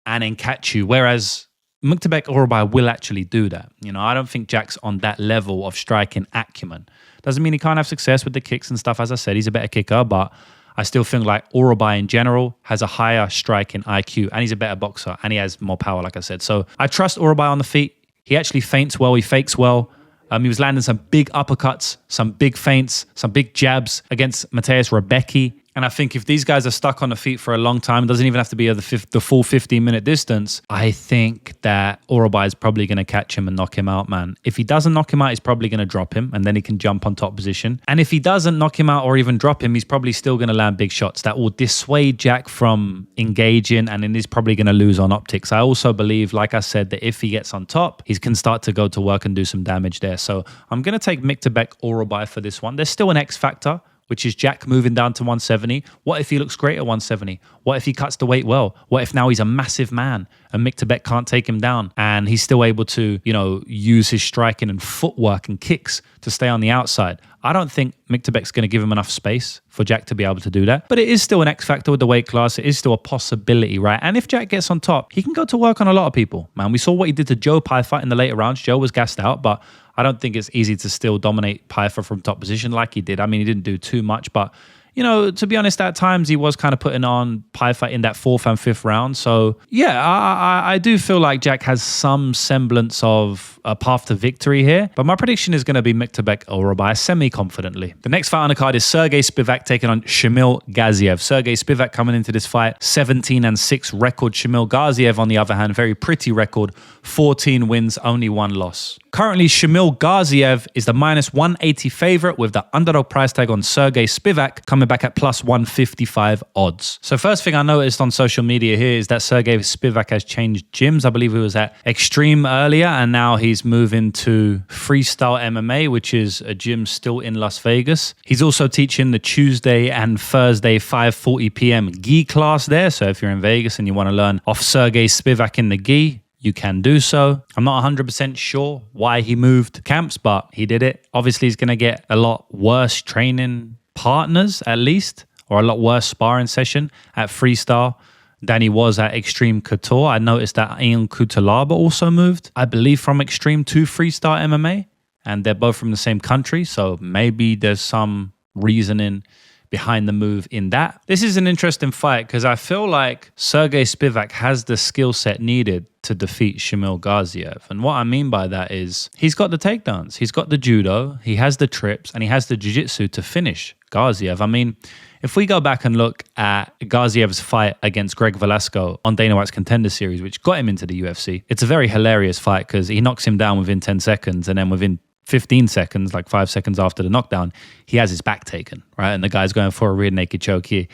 and then catch you. Whereas Myktybek Orolbai will actually do that. I don't think Jack's on that level of striking acumen. Doesn't mean he can't have success with the kicks and stuff. As I said, he's a better kicker, but I still think like Orolbai in general has a higher striking IQ, and he's a better boxer, and he has more power, like I said. So I trust Orolbai on the feet. He actually feints well. He fakes well. He was landing some big uppercuts, some big feints, some big jabs against Mateusz Rebecki. And I think if these guys are stuck on the feet for a long time, it doesn't even have to be the full 15-minute distance, I think that Orolbai is probably going to catch him and knock him out, man. If he doesn't knock him out, he's probably going to drop him, and then he can jump on top position. And if he doesn't knock him out or even drop him, he's probably still going to land big shots that will dissuade Jack from engaging, and then he's probably going to lose on optics. I also believe, like I said, that if he gets on top, he can start to go to work and do some damage there. So I'm going to take Myktybek Orolbai for this one. There's still an X factor which is Jack moving down to 170. What if he looks great at 170? What if he cuts the weight well? What if now he's a massive man and Myktybek can't take him down and he's still able to, use his striking and footwork and kicks to stay on the outside? I don't think Myktybek's going to give him enough space for Jack to be able to do that. But it is still an X factor with the weight class. It is still a possibility, right? And if Jack gets on top, he can go to work on a lot of people. Man, we saw what he did to Joe Pyfer in the later rounds. Joe was gassed out, but I don't think it's easy to still dominate Pyfer from top position like he did. I mean, he didn't do too much, but to be honest, at times he was kind of putting on Pyfer in that 4th and 5th round. So yeah, I do feel like Jack has some semblance of a path to victory here. But my prediction is going to be Myktybek Orolbai semi-confidently. The next fight on the card is Serghei Spivac taking on Shamil Gaziev. Serghei Spivac coming into this fight, 17-6 record. Shamil Gaziev, on the other hand, very pretty record, 14 wins, only 1 loss. Currently, Shamil Gaziev is the -180 favorite with the underdog price tag on Serghei Spivac coming back at +155 odds. So first thing I noticed on social media here is that Serghei Spivac has changed gyms. I believe he was at Extreme earlier and now he's moving to Freestyle MMA, which is a gym still in Las Vegas. He's also teaching the Tuesday and Thursday 5:40 p.m. gi class there. So if you're in Vegas and you want to learn off Serghei Spivac in the gi, you can do so. I'm not 100% sure why he moved camps, but he did it. Obviously, he's going to get a lot worse training partners, at least, or a lot worse sparring session at Freestyle than he was at Extreme Couture. I noticed that Ian Kutalaba also moved, I believe, from Extreme to Freestyle MMA, and they're both from the same country, so maybe there's some reasoning behind the move in that. This is an interesting fight because I feel like Serghei Spivac has the skill set needed to defeat Shamil Gaziev. And what I mean by that is he's got the takedowns, he's got the judo, he has the trips, and he has the jiu-jitsu to finish Gaziev. I mean, if we go back and look at Gaziev's fight against Greg Velasco on Dana White's Contender Series, which got him into the UFC, it's a very hilarious fight because he knocks him down within 10 seconds and then within 15 seconds, like 5 seconds after the knockdown, he has his back taken, right? And the guy's going for a rear naked choke here.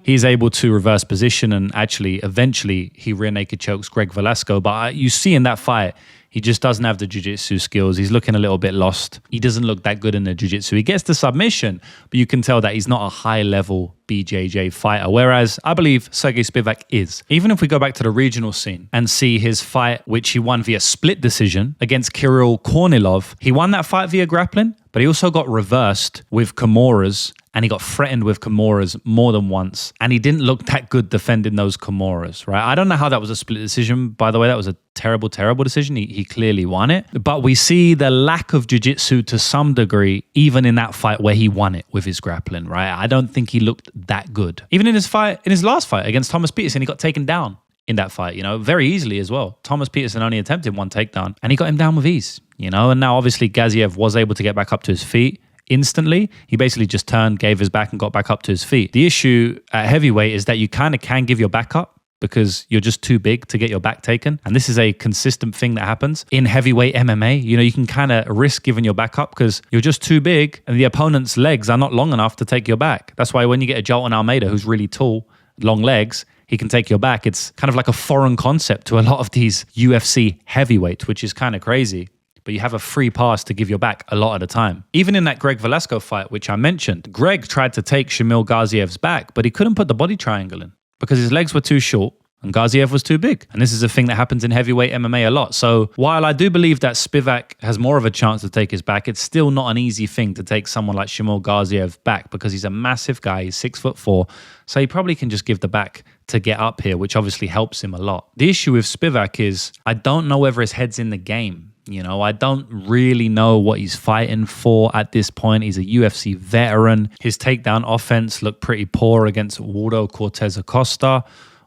He's able to reverse position and actually, eventually, he rear naked chokes Greg Velasco. But you see in that fight, he just doesn't have the jiu-jitsu skills. He's looking a little bit lost. He doesn't look that good in the jiu-jitsu. He gets the submission, but you can tell that he's not a high-level BJJ fighter, whereas I believe Serghei Spivac is. Even if we go back to the regional scene and see his fight, which he won via split decision against Kirill Kornilov, he won that fight via grappling, but he also got reversed with Kimuras, and he got threatened with Kimuras more than once, and he didn't look that good defending those Kimuras, right? I don't know how that was a split decision, by the way. That was a terrible, terrible decision. He clearly won it, but we see the lack of jiu-jitsu to some degree, even in that fight where he won it with his grappling, right? I don't think he looked that good. Even in his last fight against Thomas Peterson, he got taken down in that fight, very easily as well. Thomas Peterson only attempted 1 takedown and he got him down with ease, and now obviously Gaziev was able to get back up to his feet instantly. He basically just turned, gave his back and got back up to his feet. The issue at heavyweight is that you kind of can give your back up because you're just too big to get your back taken. And this is a consistent thing that happens in heavyweight MMA. You can kind of risk giving your back up because you're just too big and the opponent's legs are not long enough to take your back. That's why when you get a Jolton Almeida who's really tall, long legs, he can take your back. It's kind of like a foreign concept to a lot of these UFC heavyweights, which is kind of crazy. But you have a free pass to give your back a lot of the time. Even in that Greg Velasco fight, which I mentioned, Greg tried to take Shamil Gaziev's back, but he couldn't put the body triangle in because his legs were too short and Gaziev was too big. And this is a thing that happens in heavyweight MMA a lot. So while I do believe that Spivac has more of a chance to take his back, it's still not an easy thing to take someone like Shamil Gaziev back because he's a massive guy. He's 6'4". So he probably can just give the back to get up here, which obviously helps him a lot. The issue with Spivac is I don't know whether his head's in the game. I don't really know what he's fighting for at this point. He's a UFC veteran. His takedown offense looked pretty poor against Waldo Cortez Acosta,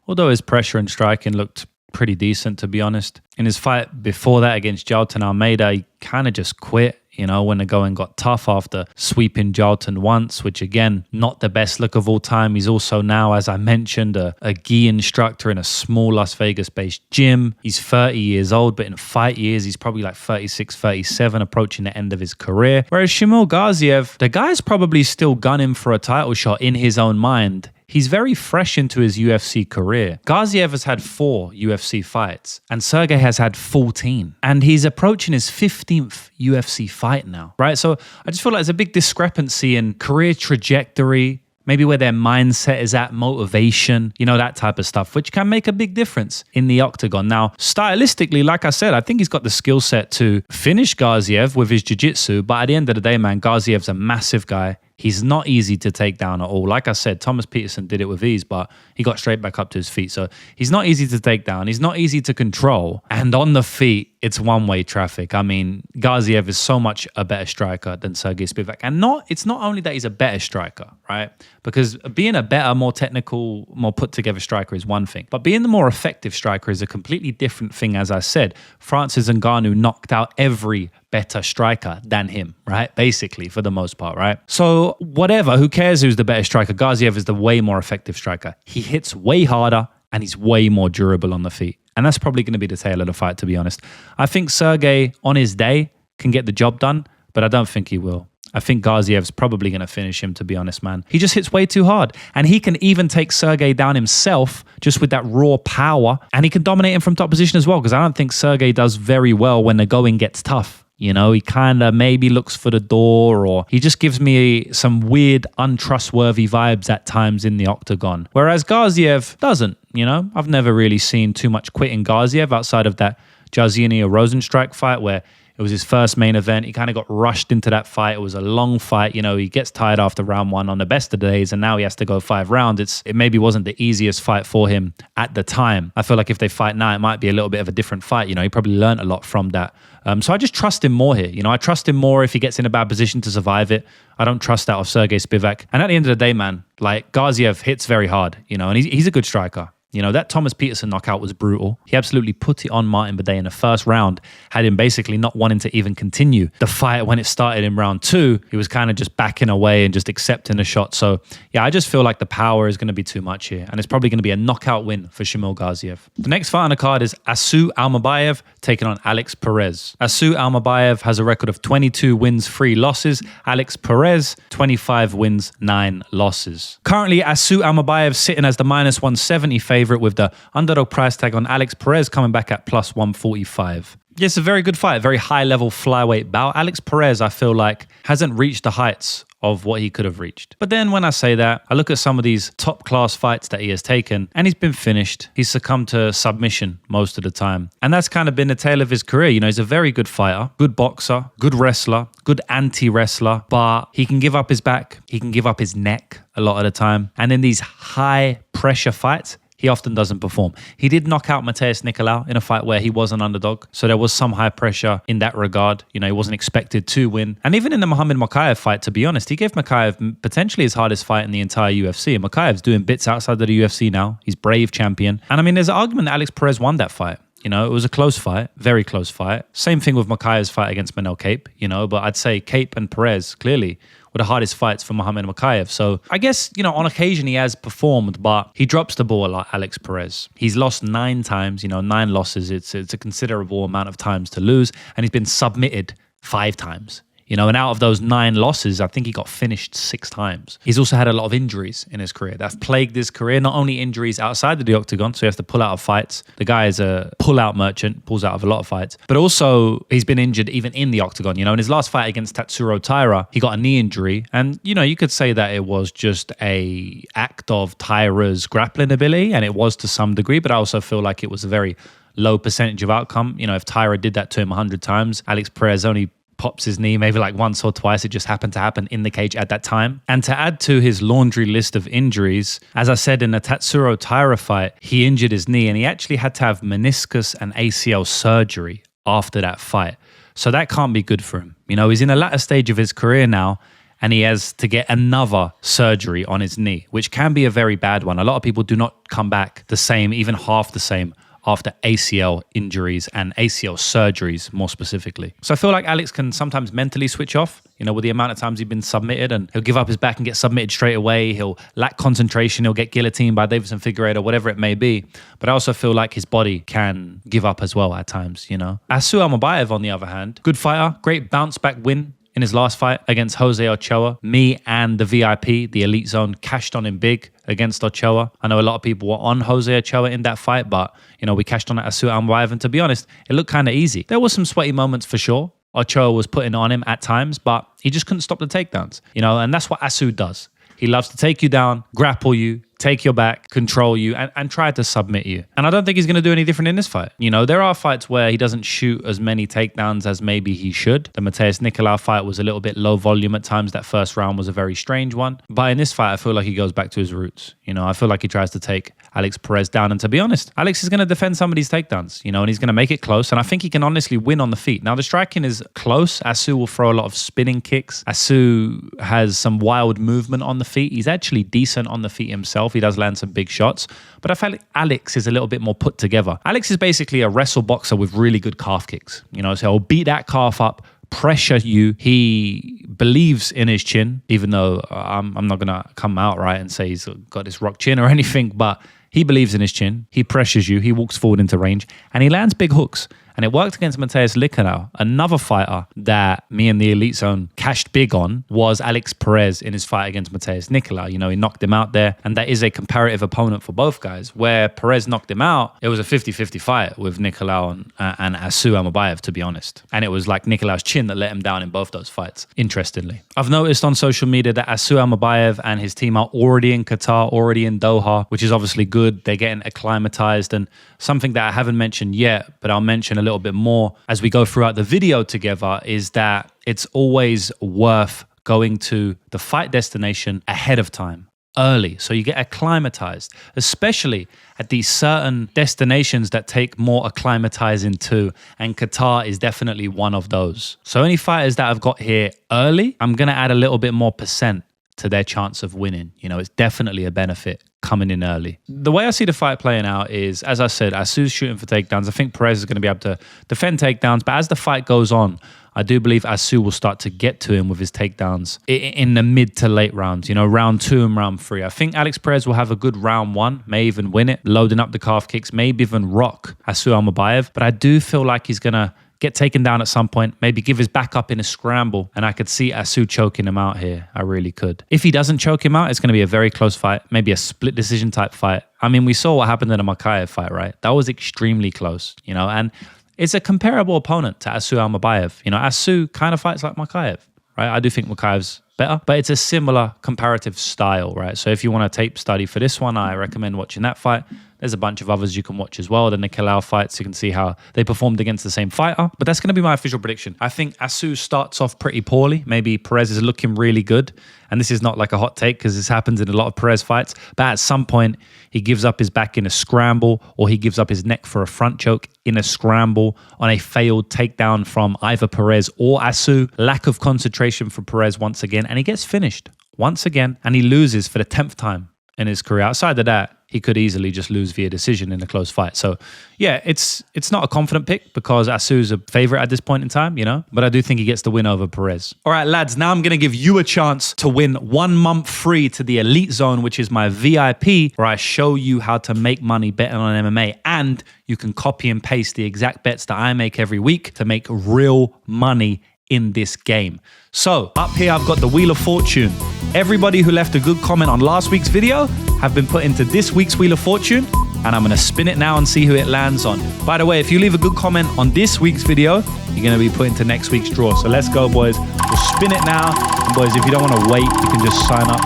although his pressure and striking looked pretty decent, to be honest. In his fight before that against Jolton Almeida, he kind of just quit, when the going got tough after sweeping Jolton once, which again, not the best look of all time. He's also now, as I mentioned, a gi instructor in a small Las Vegas-based gym. He's 30 years old, but in fight years, he's probably like 36, 37, approaching the end of his career. Whereas Shamil Gaziev, the guy's probably still gunning for a title shot in his own mind. he's very fresh into his UFC career. Gaziev has had 4 UFC fights and Serghei has had 14. And he's approaching his 15th UFC fight now, right? So I just feel like there's a big discrepancy in career trajectory, maybe where their mindset is at, motivation, that type of stuff, which can make a big difference in the octagon. Now, stylistically, like I said, I think he's got the skill set to finish Gaziev with his jiu-jitsu, but at the end of the day, man, Gaziev's a massive guy. He's not easy to take down at all. Like I said, Thomas Peterson did it with ease, but he got straight back up to his feet. So he's not easy to take down. He's not easy to control. And on the feet, it's one-way traffic. I mean, Gaziev is so much a better striker than Serghei Spivac. And it's not only that he's a better striker, right? Because being a better, more technical, more put-together striker is one thing. But being the more effective striker is a completely different thing, as I said. Francis Ngannou knocked out every better striker than him, right? Basically, for the most part, right? So whatever, who cares who's the better striker? Gaziev is the way more effective striker. He hits way harder and he's way more durable on the feet. And that's probably going to be the tail of the fight, to be honest. I think Serghei, on his day, can get the job done, but I don't think he will. I think Gaziev's probably going to finish him, to be honest, man. He just hits way too hard. And he can even take Serghei down himself just with that raw power. And he can dominate him from top position as well, because I don't think Serghei does very well when the going gets tough. He kind of maybe looks for the door, or he just gives me some weird, untrustworthy vibes at times in the octagon. Whereas Gaziev doesn't, I've never really seen too much quitting Gaziev outside of that Jairzinho Rosenstrike fight where it was his first main event. He kind of got rushed into that fight. It was a long fight. He gets tired after round 1 on the best of days, and now he has to go 5 rounds. It maybe wasn't the easiest fight for him at the time. I feel like if they fight now, it might be a little bit of a different fight. He probably learned a lot from that. So I just trust him more here. I trust him more if he gets in a bad position to survive it. I don't trust that of Serghei Spivac. And at the end of the day, man, like Gaziev hits very hard, and he's a good striker. That Thomas Peterson knockout was brutal. He absolutely put it on Martin Buday in the first round, had him basically not wanting to even continue the fight when it started in round 2. He was kind of just backing away and just accepting the shot. So, yeah, I just feel like the power is going to be too much here. And it's probably going to be a knockout win for Shamil Gaziev. The next fight on the card is Asu Almabayev taking on Alex Perez. Asu Almabayev has a record of 22 wins, 3 losses. Alex Perez, 25 wins, 9 losses. Currently, Asu Almabayev sitting as the -170 favorite with the underdog price tag on Alex Perez coming back at +145. It's a very good fight, very high-level flyweight bout. Alex Perez, I feel like, hasn't reached the heights of what he could have reached. But then when I say that, I look at some of these top-class fights that he has taken, and he's been finished. He's succumbed to submission most of the time. And that's kind of been the tale of his career. He's a very good fighter, good boxer, good wrestler, good anti-wrestler, but he can give up his back, he can give up his neck a lot of the time. And in these high-pressure fights, he often doesn't perform. He did knock out Matheus Nicolau in a fight where he was an underdog. So there was some high pressure in that regard. He wasn't expected to win. And even in the Muhammad Mokaev fight, to be honest, he gave Mokaev potentially his hardest fight in the entire UFC. And Mokaev's doing bits outside of the UFC now. He's brave champion. And I mean, there's an argument that Alex Perez won that fight. It was a close fight, very close fight. Same thing with Mokaev's fight against Manel Cape, but I'd say Cape and Perez clearly were the hardest fights for Muhammad Mokaev. So I guess, on occasion he has performed, but he drops the ball a lot, Alex Perez. He's lost 9 times, 9 losses. It's a considerable amount of times to lose, and he's been submitted 5 times. And out of those 9 losses, I think he got finished 6 times. He's also had a lot of injuries in his career. That's plagued his career. Not only injuries outside of the octagon, so he has to pull out of fights. The guy is a pull-out merchant, pulls out of a lot of fights. But also, he's been injured even in the octagon. In his last fight against Tatsuro Taira, he got a knee injury. And, you could say that it was just a act of Taira's grappling ability, and it was to some degree, but I also feel like it was a very low percentage of outcome. If Taira did that to him 100 times, Alex Perez only pops his knee maybe like once or twice. It just happened to happen in the cage at that time. And to add to his laundry list of injuries, as I said in the Tatsuro Taira fight, he injured his knee and he actually had to have meniscus and ACL surgery after that fight. So that can't be good for him. He's in a latter stage of his career now, and he has to get another surgery on his knee, which can be a very bad one. A lot of people do not come back the same, even half the same, after ACL injuries and ACL surgeries more specifically. So I feel like Alex can sometimes mentally switch off, with the amount of times he's been submitted, and he'll give up his back and get submitted straight away. He'll lack concentration. He'll get guillotined by Davison Figueiredo, whatever it may be. But I also feel like his body can give up as well at times, Asu Almabayev, on the other hand, good fighter, great bounce back win in his last fight against Jose Ochoa. Me and the VIP, the Elite Zone, cashed on him big against Ochoa. I know a lot of people were on Jose Ochoa in that fight, but, we cashed on at Asu Almabayev, and to be honest, it looked kind of easy. There was some sweaty moments for sure. Ochoa was putting on him at times, but he just couldn't stop the takedowns, and that's what Asu does. He loves to take you down, grapple you, take your back, control you, and try to submit you. And I don't think he's going to do any different in this fight. There are fights where he doesn't shoot as many takedowns as maybe he should. The Matheus Nicolau fight was a little bit low volume at times. That first round was a very strange one. But in this fight, I feel like he goes back to his roots. I feel like he tries to take Alex Perez down. And to be honest, Alex is going to defend some of these takedowns, and he's going to make it close. And I think he can honestly win on the feet. Now, the striking is close. Asu will throw a lot of spinning kicks. Asu has some wild movement on the feet. He's actually decent on the feet himself. He does land some big shots. But I feel like Alex is a little bit more put together. Alex is basically a wrestle boxer with really good calf kicks. So he'll beat that calf up, pressure you. He believes in his chin, even though I'm not going to come out right and say he's got this rock chin or anything, but he believes in his chin. He pressures you. He walks forward into range and he lands big hooks. And it worked against Matheus Nicolau. Another fighter that me and the Elite Zone cashed big on was Alex Perez in his fight against Matheus Nicolau. He knocked him out there. And that is a comparative opponent for both guys. Where Perez knocked him out, it was a 50-50 fight with Nicolau and Asu Almabayev, to be honest. And it was like Nicolau's chin that let him down in both those fights, interestingly. I've noticed on social media that Asu Almabayev and his team are already in Qatar, already in Doha, which is obviously good. They're getting acclimatized. And something that I haven't mentioned yet, but I'll mention a little bit more as we go throughout the video together, is that it's always worth going to the fight destination ahead of time, early, so you get acclimatized, especially at these certain destinations that take more acclimatizing to, and Qatar is definitely one of those. So any fighters that I've got here early, I'm going to add a little bit more percent to their chance of winning. It's definitely a benefit coming in early. The way I see the fight playing out is, as I said, Asu's shooting for takedowns. I think Perez is going to be able to defend takedowns, but as the fight goes on, I do believe Asu will start to get to him with his takedowns in the mid to late rounds, round 2 and round 3. I think Alex Perez will have a good round 1, may even win it, loading up the calf kicks, maybe even rock Asu Almabayev. But I do feel like he's going to get taken down at some point, maybe give his back up in a scramble, and I could see Asu choking him out here. I really could. If he doesn't choke him out, it's going to be a very close fight, maybe a split decision type fight. I mean, we saw what happened in the Yakhyaev fight, right? That was extremely close, and it's a comparable opponent to Asu Almabayev. Asu kind of fights like Yakhyaev, right? I do think Yakhyaev's better, but it's a similar comparative style, right? So if you want a tape study for this one, I recommend watching that fight. There's a bunch of others you can watch as well. The Nicolau fights, you can see how they performed against the same fighter. But that's going to be my official prediction. I think Asu starts off pretty poorly. Maybe Perez is looking really good. And this is not like a hot take because this happens in a lot of Perez fights. But at some point, he gives up his back in a scramble, or he gives up his neck for a front choke in a scramble on a failed takedown from either Perez or Asu. Lack of concentration for Perez once again. And he gets finished once again. And he loses for the 10th time in his career. Outside of that, he could easily just lose via decision in a close fight. So yeah, it's not a confident pick because Asu's a favorite at this point in time, but I do think he gets the win over Perez. All right, lads, now I'm going to give you a chance to win 1 month free to the Elite Zone, which is my VIP, where I show you how to make money betting on MMA, and you can copy and paste the exact bets that I make every week to make real money in this game. So up here, I've got the Wheel of Fortune. Everybody who left a good comment on last week's video have been put into this week's Wheel of Fortune, and I'm going to spin it now and see who it lands on. By the way, if you leave a good comment on this week's video, you're going to be put into next week's draw. So let's go, boys. We'll spin it now. And boys, if you don't want to wait, you can just sign up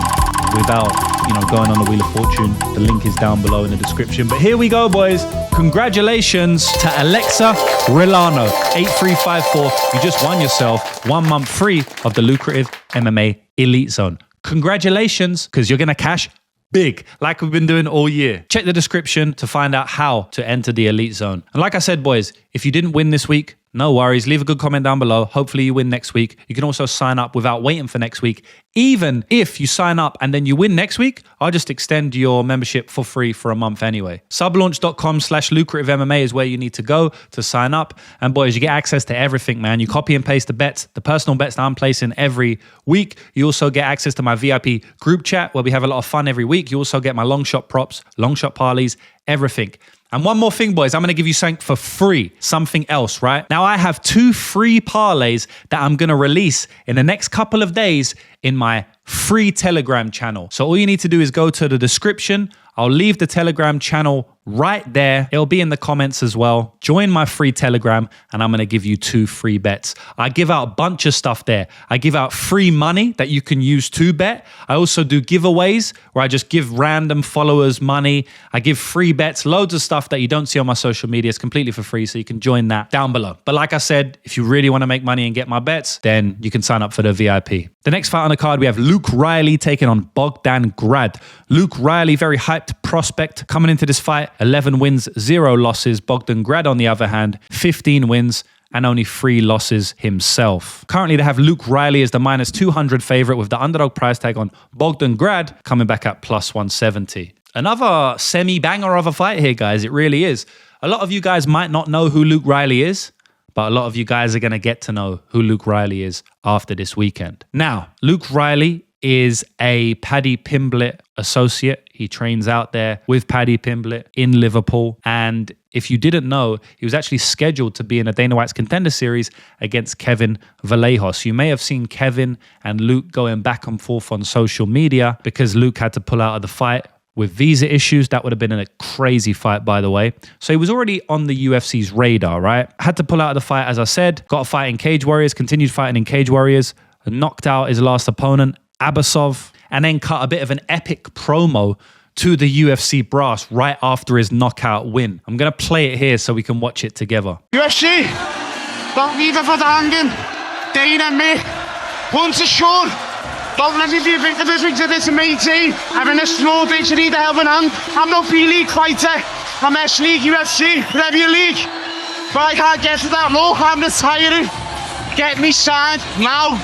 without, going on the Wheel of Fortune. The link is down below in the description. But here we go, boys. Congratulations to Alexa Rilano, 8354. You just won yourself 1 month free of the lucrative MMA Elite Zone. Congratulations, because you're going to cash big, like we've been doing all year. Check the description to find out how to enter the Elite Zone. And like I said, boys, if you didn't win this week, no worries. Leave a good comment down below. Hopefully you win next week. You can also sign up without waiting for next week. Even if you sign up and then you win next week, I'll just extend your membership for free for a month anyway. Sublaunch.com/lucrative MMA is where you need to go to sign up. And boys, you get access to everything, man. You copy and paste the bets, the personal bets that I'm placing every week. You also get access to my VIP group chat where we have a lot of fun every week. You also get my long shot props, long shot parlays, everything. And one more thing, boys, I'm going to give you something for free, something else, right? Now, I have 2 free parlays that I'm going to release in the next couple of days in my free Telegram channel. So all you need to do is go to the description. I'll leave the Telegram channel right there. It'll be in the comments as well. Join my free Telegram and I'm going to give you 2 free bets. I give out a bunch of stuff there. I give out free money that you can use to bet. I also do giveaways where I just give random followers money. I give free bets, loads of stuff that you don't see on my social media. It's completely for free, so you can join that down below. But like I said, if you really want to make money and get my bets, then you can sign up for the VIP. The next fight on the card, we have Luke Riley taking on Bogdan Grad. Luke Riley, very hyped prospect. Coming into this fight, 11 wins, 0 losses. Bogdan Grad, on the other hand, 15 wins and only 3 losses himself. Currently, they have Luke Riley as the minus 200 favorite with the underdog price tag on Bogdan Grad coming back at plus 170. Another semi-banger of a fight here, guys. It really is. A lot of you guys might not know who Luke Riley is, but a lot of you guys are going to get to know who Luke Riley is after this weekend. Now, Luke Riley is a Paddy Pimblett associate. He trains out there with Paddy Pimblett in Liverpool. And if you didn't know, he was actually scheduled to be in a Dana White's Contender Series against Kevin Vallejos. You may have seen Kevin and Luke going back and forth on social media because Luke had to pull out of the fight with visa issues. That would have been a crazy fight, by the way. So he was already on the UFC's radar, right? Had to pull out of the fight, as I said. Got a fight in Cage Warriors, continued fighting in Cage Warriors, knocked out his last opponent, Abasov, and then cut a bit of an epic promo to the UFC brass right after his knockout win. I'm going to play it here so we can watch it together. UFC, don't leave it for the hanging. Dana and me, once assured, don't let me think of this to this matey. Having a small bitch and need a helping hand. I'm no B-League fighter. I'm S-League, UFC, Premier League. But I can't get to that low. I'm retiring. Get me signed now.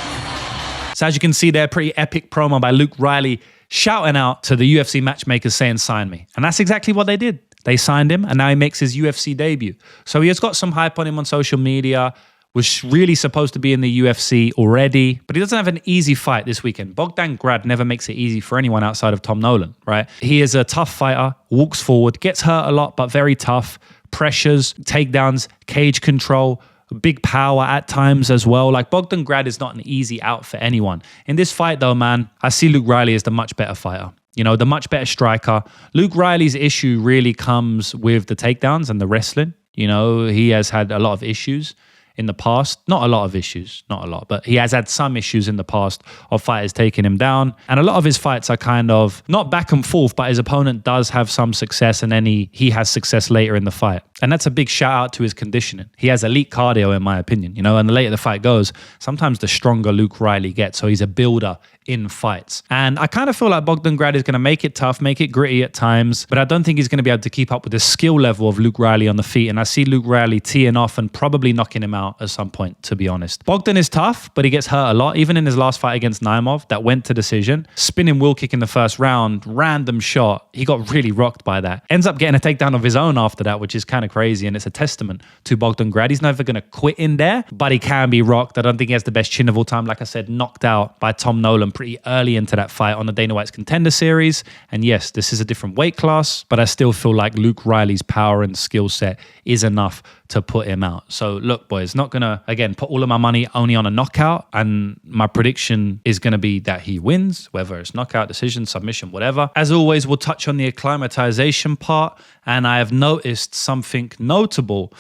So as you can see there, pretty epic promo by Luke Riley shouting out to the UFC matchmakers saying, sign me. And that's exactly what they did. They signed him and now he makes his UFC debut. So he has got some hype on him on social media, was really supposed to be in the UFC already, but he doesn't have an easy fight this weekend. Bogdan Grad never makes it easy for anyone outside of Tom Nolan, right? He is a tough fighter, walks forward, gets hurt a lot, but very tough, pressures, takedowns, cage control, big power at times as well. Like Bogdan Grad is not an easy out for anyone. In this fight though, man, I see Luke Riley as the much better fighter. You know, the much better striker. Luke Riley's issue really comes with the takedowns and the wrestling. You know, he has had a lot of issues in the past. Not a lot of issues, not a lot, but he has had some issues in the past of fighters taking him down. And a lot of his fights are kind of not back and forth, but his opponent does have some success and then he has success later in the fight. And that's a big shout out to his conditioning. He has elite cardio in my opinion, you know, and the later the fight goes, sometimes the stronger Luke Riley gets. So he's a builder in fights. And I kind of feel like Bogdan Grad is going to make it tough, make it gritty at times, but I don't think he's going to be able to keep up with the skill level of Luke Riley on the feet. And I see Luke Riley teeing off and probably knocking him out at some point, to be honest. Bogdan is tough, but he gets hurt a lot. Even in his last fight against Naimov, that went to decision. Spinning wheel kick in the first round, random shot. He got really rocked by that. Ends up getting a takedown of his own after that, which is kind of crazy. And it's a testament to Bogdan Grad. He's never going to quit in there, but he can be rocked. I don't think he has the best chin of all time. Like I said, knocked out by Tom Nolan pretty early into that fight on the Dana White's Contender Series. And yes, this is a different weight class, but I still feel like Luke Riley's power and skill set is enough to put him out. So look, boys, not going to, again, put all of my money only on a knockout. And my prediction is going to be that he wins, whether it's knockout, decision, submission, whatever. As always, we'll touch on the acclimatization part. And I have noticed something notable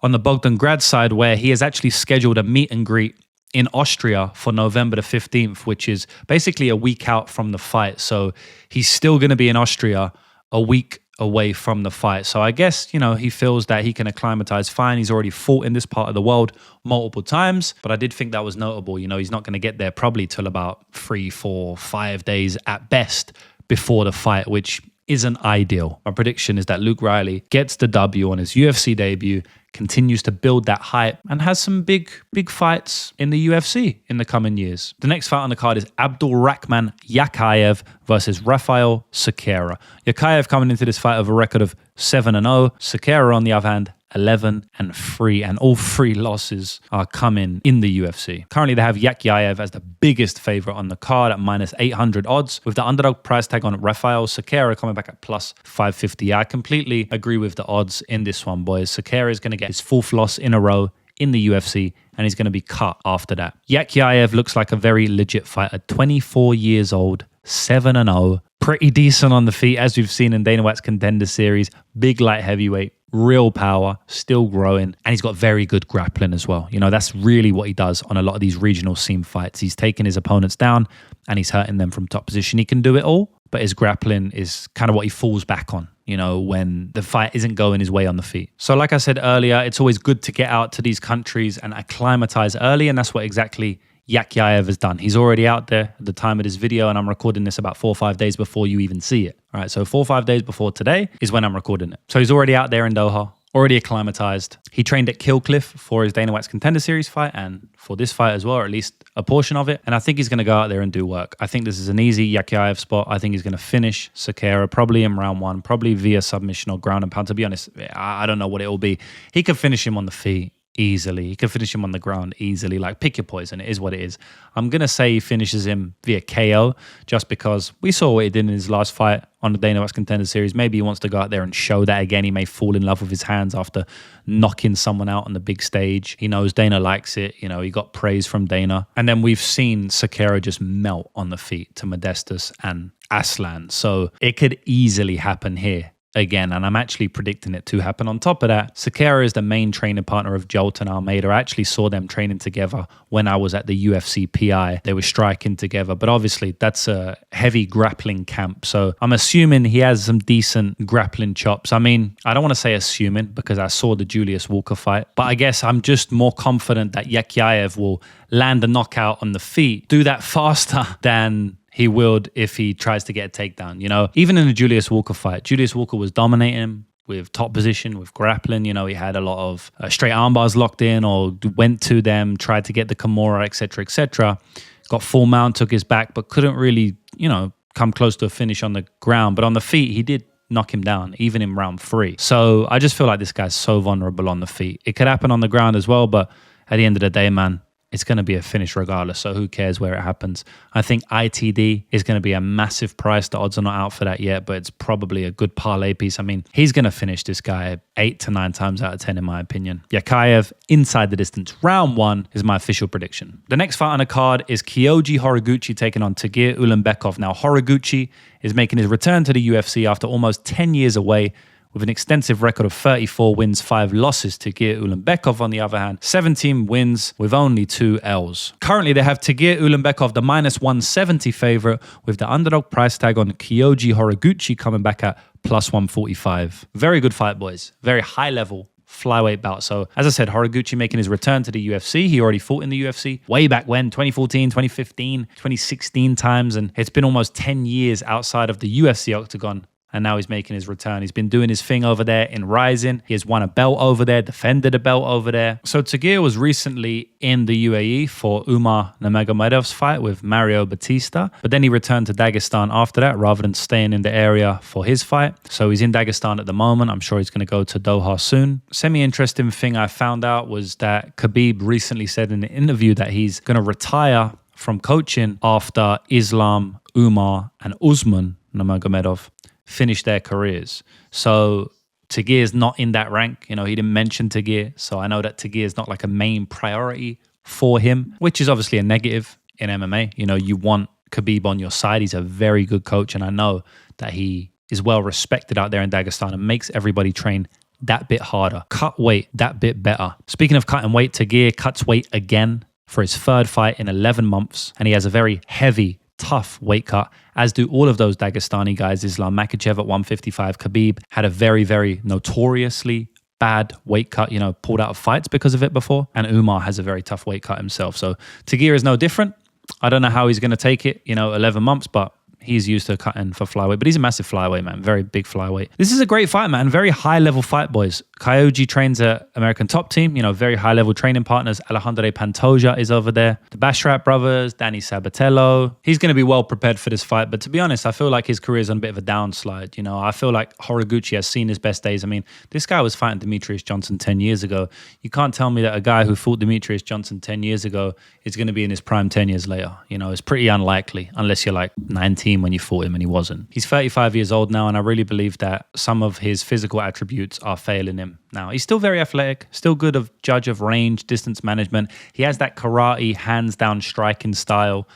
on the Bogdan Grad side where he has actually scheduled a meet and greet in Austria for November the 15th, which is basically a week out from the fight. So he's still going to be in Austria a week away from the fight. So I guess, you know, he feels that he can acclimatize fine. He's already fought in this part of the world multiple times, but I did think that was notable. You know, he's not going to get there probably till about 3, 4, 5 days at best before the fight, which isn't ideal. My prediction is that Luke Riley gets the W on his UFC debut, continues to build that hype, and has some big fights in the UFC in the coming years. The next fight on the card is AbdulRakhman Yakhyaev versus Raffael Cerqueira. Yakhyaev coming into this fight with a record of 7-0. Cerqueira, on the other hand, 11-3, and all 3 losses are coming in the UFC. Currently, they have Yakhyaev as the biggest favorite on the card at minus 800 odds, with the underdog price tag on Raffael. Cerqueira coming back at plus 550. I completely agree with the odds in this one, boys. Cerqueira is going to get his 4th loss in a row in the UFC, and he's going to be cut after that. Yakhyaev looks like a very legit fighter. 24 years old, 7-0. Pretty decent on the feet, as we've seen in Dana White's Contender Series. Big light heavyweight, real power, still growing. And he's got very good grappling as well. You know, that's really what he does on a lot of these regional scene fights. He's taking his opponents down and he's hurting them from top position. He can do it all, but his grappling is kind of what he falls back on, you know, when the fight isn't going his way on the feet. So like I said earlier, it's always good to get out to these countries and acclimatize early, and that's what exactly Yakhyaev has done. He's already out there at the time of this video, and I'm recording this about 4 or 5 days before you even see it. All right, so 4 or 5 days before today is when I'm recording it. So he's already out there in Doha, already acclimatized. He trained at Killcliff for his Dana White's Contender Series fight and for this fight as well, or at least a portion of it. And I think he's going to go out there and do work. I think this is an easy Yakhyaev spot. I think he's going to finish Cerqueira probably in round 1, probably via submission or ground and pound. To be honest, I don't know what it will be. He could finish him on the feet easily. He could finish him on the ground easily. Like, pick your poison. It is what it is. I'm going to say he finishes him via KO just because we saw what he did in his last fight on the Dana White's Contender Series. Maybe he wants to go out there and show that again. He may fall in love with his hands after knocking someone out on the big stage. He knows Dana likes it. You know, he got praise from Dana. And then we've seen Cerqueira just melt on the feet to Modestas and Aslan. So it could easily happen here again, and I'm actually predicting it to happen. On top of that, Cerqueira is the main training partner of Jolt and Almeida. I actually saw them training together when I was at the UFC PI. They were striking together, but obviously that's a heavy grappling camp. So I'm assuming he has some decent grappling chops. I mean, I don't want to say assuming because I saw the Julius Walker fight, but I guess I'm just more confident that Yakhyaev will land a knockout on the feet, do that faster than he would if he tries to get a takedown. You know, even in the Julius Walker fight, Julius Walker was dominating him with top position, with grappling. You know, he had a lot of straight armbars locked in or went to them, tried to get the Kimura, etc., etc. Got full mount, took his back, but couldn't really, you know, come close to a finish on the ground. But on the feet, he did knock him down, even in round 3. So I just feel like this guy's so vulnerable on the feet. It could happen on the ground as well, but at the end of the day, man, it's going to be a finish regardless, so who cares where it happens. I think ITD is going to be a massive price. The odds are not out for that yet, but it's probably a good parlay piece. I mean, he's going to finish this guy 8 to 9 times out of 10 in my opinion. Yakhyaev inside the distance. Round 1 is my official prediction. The next fight on the card is Kyoji Horiguchi taking on Tagir Ulanbekov. Now, Horiguchi is making his return to the UFC after almost 10 years away, with an extensive record of 34 wins, 5 losses. Tagir Ulanbekov, on the other hand, 17 wins with only 2 L's. Currently, they have Tagir Ulanbekov, the minus 170 favorite, with the underdog price tag on Kyoji Horiguchi coming back at plus 145. Very good fight, boys. Very high level flyweight bout. So, as I said, Horiguchi making his return to the UFC. He already fought in the UFC way back when, 2014, 2015, 2016 times, and it's been almost 10 years outside of the UFC octagon. And now he's making his return. He's been doing his thing over there in Rising. He has won a belt over there, defended a belt over there. So Tagir was recently in the UAE for Umar Nurmagomedov's fight with Mario Batista. But then he returned to Dagestan after that rather than staying in the area for his fight. So he's in Dagestan at the moment. I'm sure he's going to go to Doha soon. Semi-interesting thing I found out was that Khabib recently said in an interview that he's going to retire from coaching after Islam, Umar, and Usman Nurmagomedov finish their careers. So Tagir is not in that rank. You know, he didn't mention Tagir. So I know that Tagir is not like a main priority for him, which is obviously a negative in MMA. You know, you want Khabib on your side. He's a very good coach. And I know that he is well respected out there in Dagestan and makes everybody train that bit harder, cut weight that bit better. Speaking of cutting weight, Tagir cuts weight again for his 3rd fight in 11 months. And he has a very heavy, tough weight cut, as do all of those Dagestani guys. Islam Makhachev at 155. Khabib had a very, very notoriously bad weight cut, you know, pulled out of fights because of it before. And Umar has a very tough weight cut himself. So Tagir is no different. I don't know how he's going to take it, you know, 11 months, but he's used to cutting for flyweight. But he's a massive flyweight, man. Very big flyweight. This is a great fight, man. Very high level fight, boys. Kyoji trains at American Top Team, very high-level training partners. Alejandro Pantoja is over there. The Bashrat brothers, Danny Sabatello. He's going to be well prepared for this fight, but to be honest, I feel like his career is on a bit of a downslide. I feel like Horiguchi has seen his best days. I mean, this guy was fighting Demetrius Johnson 10 years ago. You can't tell me that a guy who fought Demetrius Johnson 10 years ago is going to be in his prime 10 years later. It's pretty unlikely, unless you're like 19 when you fought him and he wasn't. He's 35 years old now, and I really believe that some of his physical attributes are failing him now. He's still very athletic, still good of judge of range, distance management. He has that karate, hands-down striking style.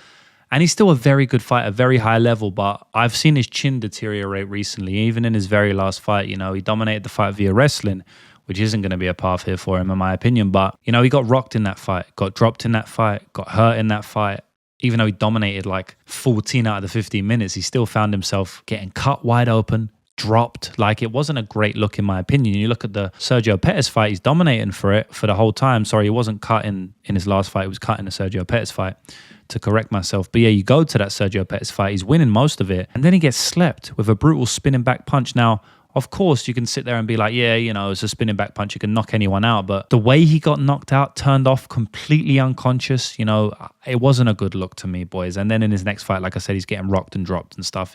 And he's still a very good fighter, very high level, but I've seen his chin deteriorate recently, even in his very last fight. He dominated the fight via wrestling, which isn't going to be a path here for him, in my opinion. But, he got rocked in that fight, got dropped in that fight, got hurt in that fight. Even though he dominated like 14 out of the 15 minutes, he still found himself getting cut wide open, dropped. Like, it wasn't a great look, in my opinion. You look at the Sergio Pettis fight, he's dominating for the whole time. Sorry, he wasn't cut in his last fight. He was cut in the Sergio Pettis fight, to correct myself. But yeah, you go to that Sergio Pettis fight, he's winning most of it. And then he gets slept with a brutal spinning back punch. Now, of course, you can sit there and be like, yeah, it's a spinning back punch. You can knock anyone out. But the way he got knocked out, turned off, completely unconscious, it wasn't a good look to me, boys. And then in his next fight, like I said, he's getting rocked and dropped and stuff.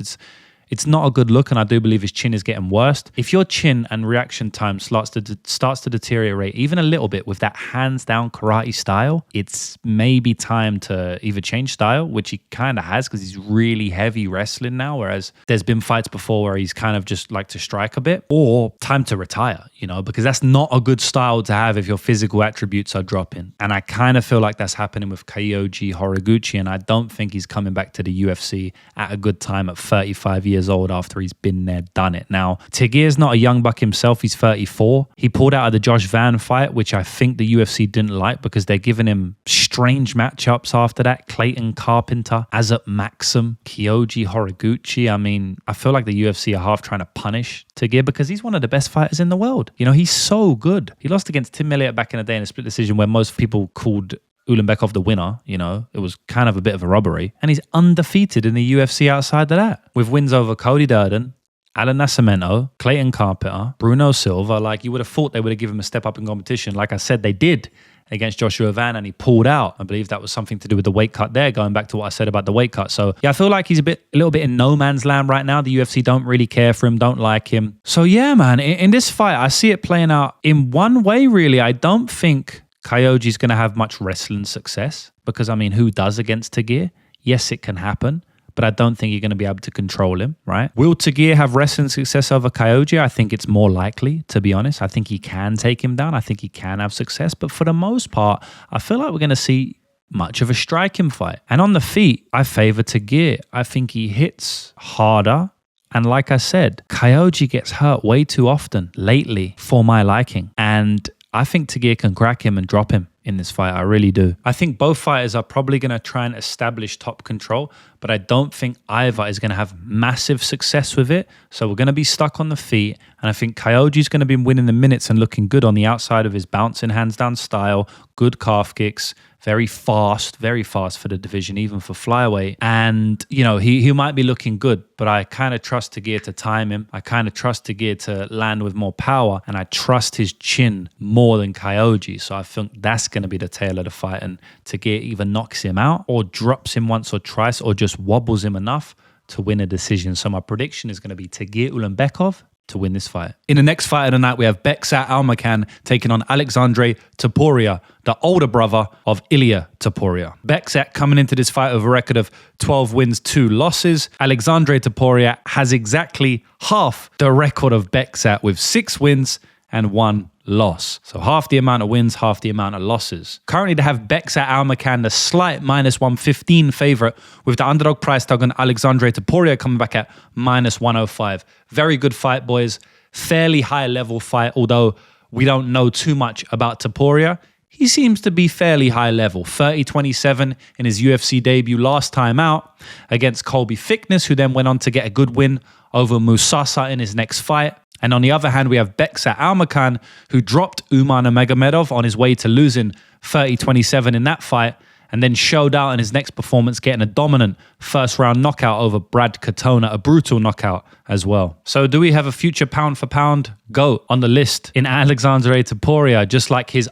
It's not a good look, and I do believe his chin is getting worse. If your chin and reaction time starts to deteriorate even a little bit with that hands-down karate style, it's maybe time to either change style, which he kind of has because he's really heavy wrestling now, whereas there's been fights before where he's kind of just like to strike a bit, or time to retire, because that's not a good style to have if your physical attributes are dropping. And I kind of feel like that's happening with Kyoji Horiguchi, and I don't think he's coming back to the UFC at a good time at 35 years old after he's been there, done it. Now, Tagir's not a young buck himself. He's 34. He pulled out of the Josh Van fight, which I think the UFC didn't like because they're giving him strange matchups after that. Clayton Carpenter, Azat Maxim, Kyoji Horiguchi. I mean, I feel like the UFC are half trying to punish Tagir because he's one of the best fighters in the world. He's so good. He lost against Tim Elliott back in the day in a split decision where most people called Ulanbekov the winner. It was kind of a bit of a robbery. And he's undefeated in the UFC outside of that, with wins over Cody Durden, Alan Nascimento, Clayton Carpenter, Bruno Silva. Like, you would have thought they would have given him a step up in competition. Like I said, they did against Joshua Van, and he pulled out. I believe that was something to do with the weight cut there, going back to what I said about the weight cut. So yeah, I feel like he's a little bit in no man's land right now. The UFC don't really care for him, don't like him. So yeah, man, in this fight, I see it playing out in one way, really. I don't think Kyoji's going to have much wrestling success because, I mean, who does against Tagir? Yes, it can happen, but I don't think you're going to be able to control him, right? Will Tagir have wrestling success over Kyoji? I think it's more likely, to be honest. I think he can take him down. I think he can have success, but for the most part, I feel like we're going to see much of a striking fight. And on the feet, I favor Tagir. I think he hits harder. And like I said, Kyoji gets hurt way too often lately for my liking. And I think Tagir can crack him and drop him in this fight. I really do. I think both fighters are probably going to try and establish top control, but I don't think either is going to have massive success with it. So we're going to be stuck on the feet. And I think Kyoji's going to be winning the minutes and looking good on the outside of his bouncing hands down style, good calf kicks, very fast for the division, even for flyweight. And, he might be looking good, but I kind of trust Tagir to time him. I kind of trust Tagir to land with more power, and I trust his chin more than Kyoji. So I think that's going to be the tail of the fight, and Tagir either knocks him out or drops him once or twice or just wobbles him enough to win a decision. So my prediction is going to be Tagir Ulanbekov to win this fight. In the next fight of the night, we have Bekzat Almakhan taking on Aleksandre Topuria, the older brother of Ilia Topuria. Bekzat coming into this fight with a record of 12 wins, 2 losses. Aleksandre Topuria has exactly half the record of Bekzat with 6 wins and 1 loss. So half the amount of wins, half the amount of losses. Currently, they have Bekzat Almakhan, the slight -115 favorite, with the underdog price tag on Aleksandre Topuria coming back at -105. Very good fight, boys. Fairly high level fight, although we don't know too much about Topuria. He seems to be fairly high level. 30-27 in his UFC debut last time out against Colby Thickness, who then went on to get a good win over Musasa in his next fight. And on the other hand, we have Bekzat Almakhan, who dropped Umar Nurmagomedov on his way to losing 30-27 in that fight. and then showed out in his next performance, getting a dominant first-round knockout over Brad Katona, a brutal knockout as well. So do we have a future pound-for-pound GOAT on the list in Aleksandre Topuria, just like his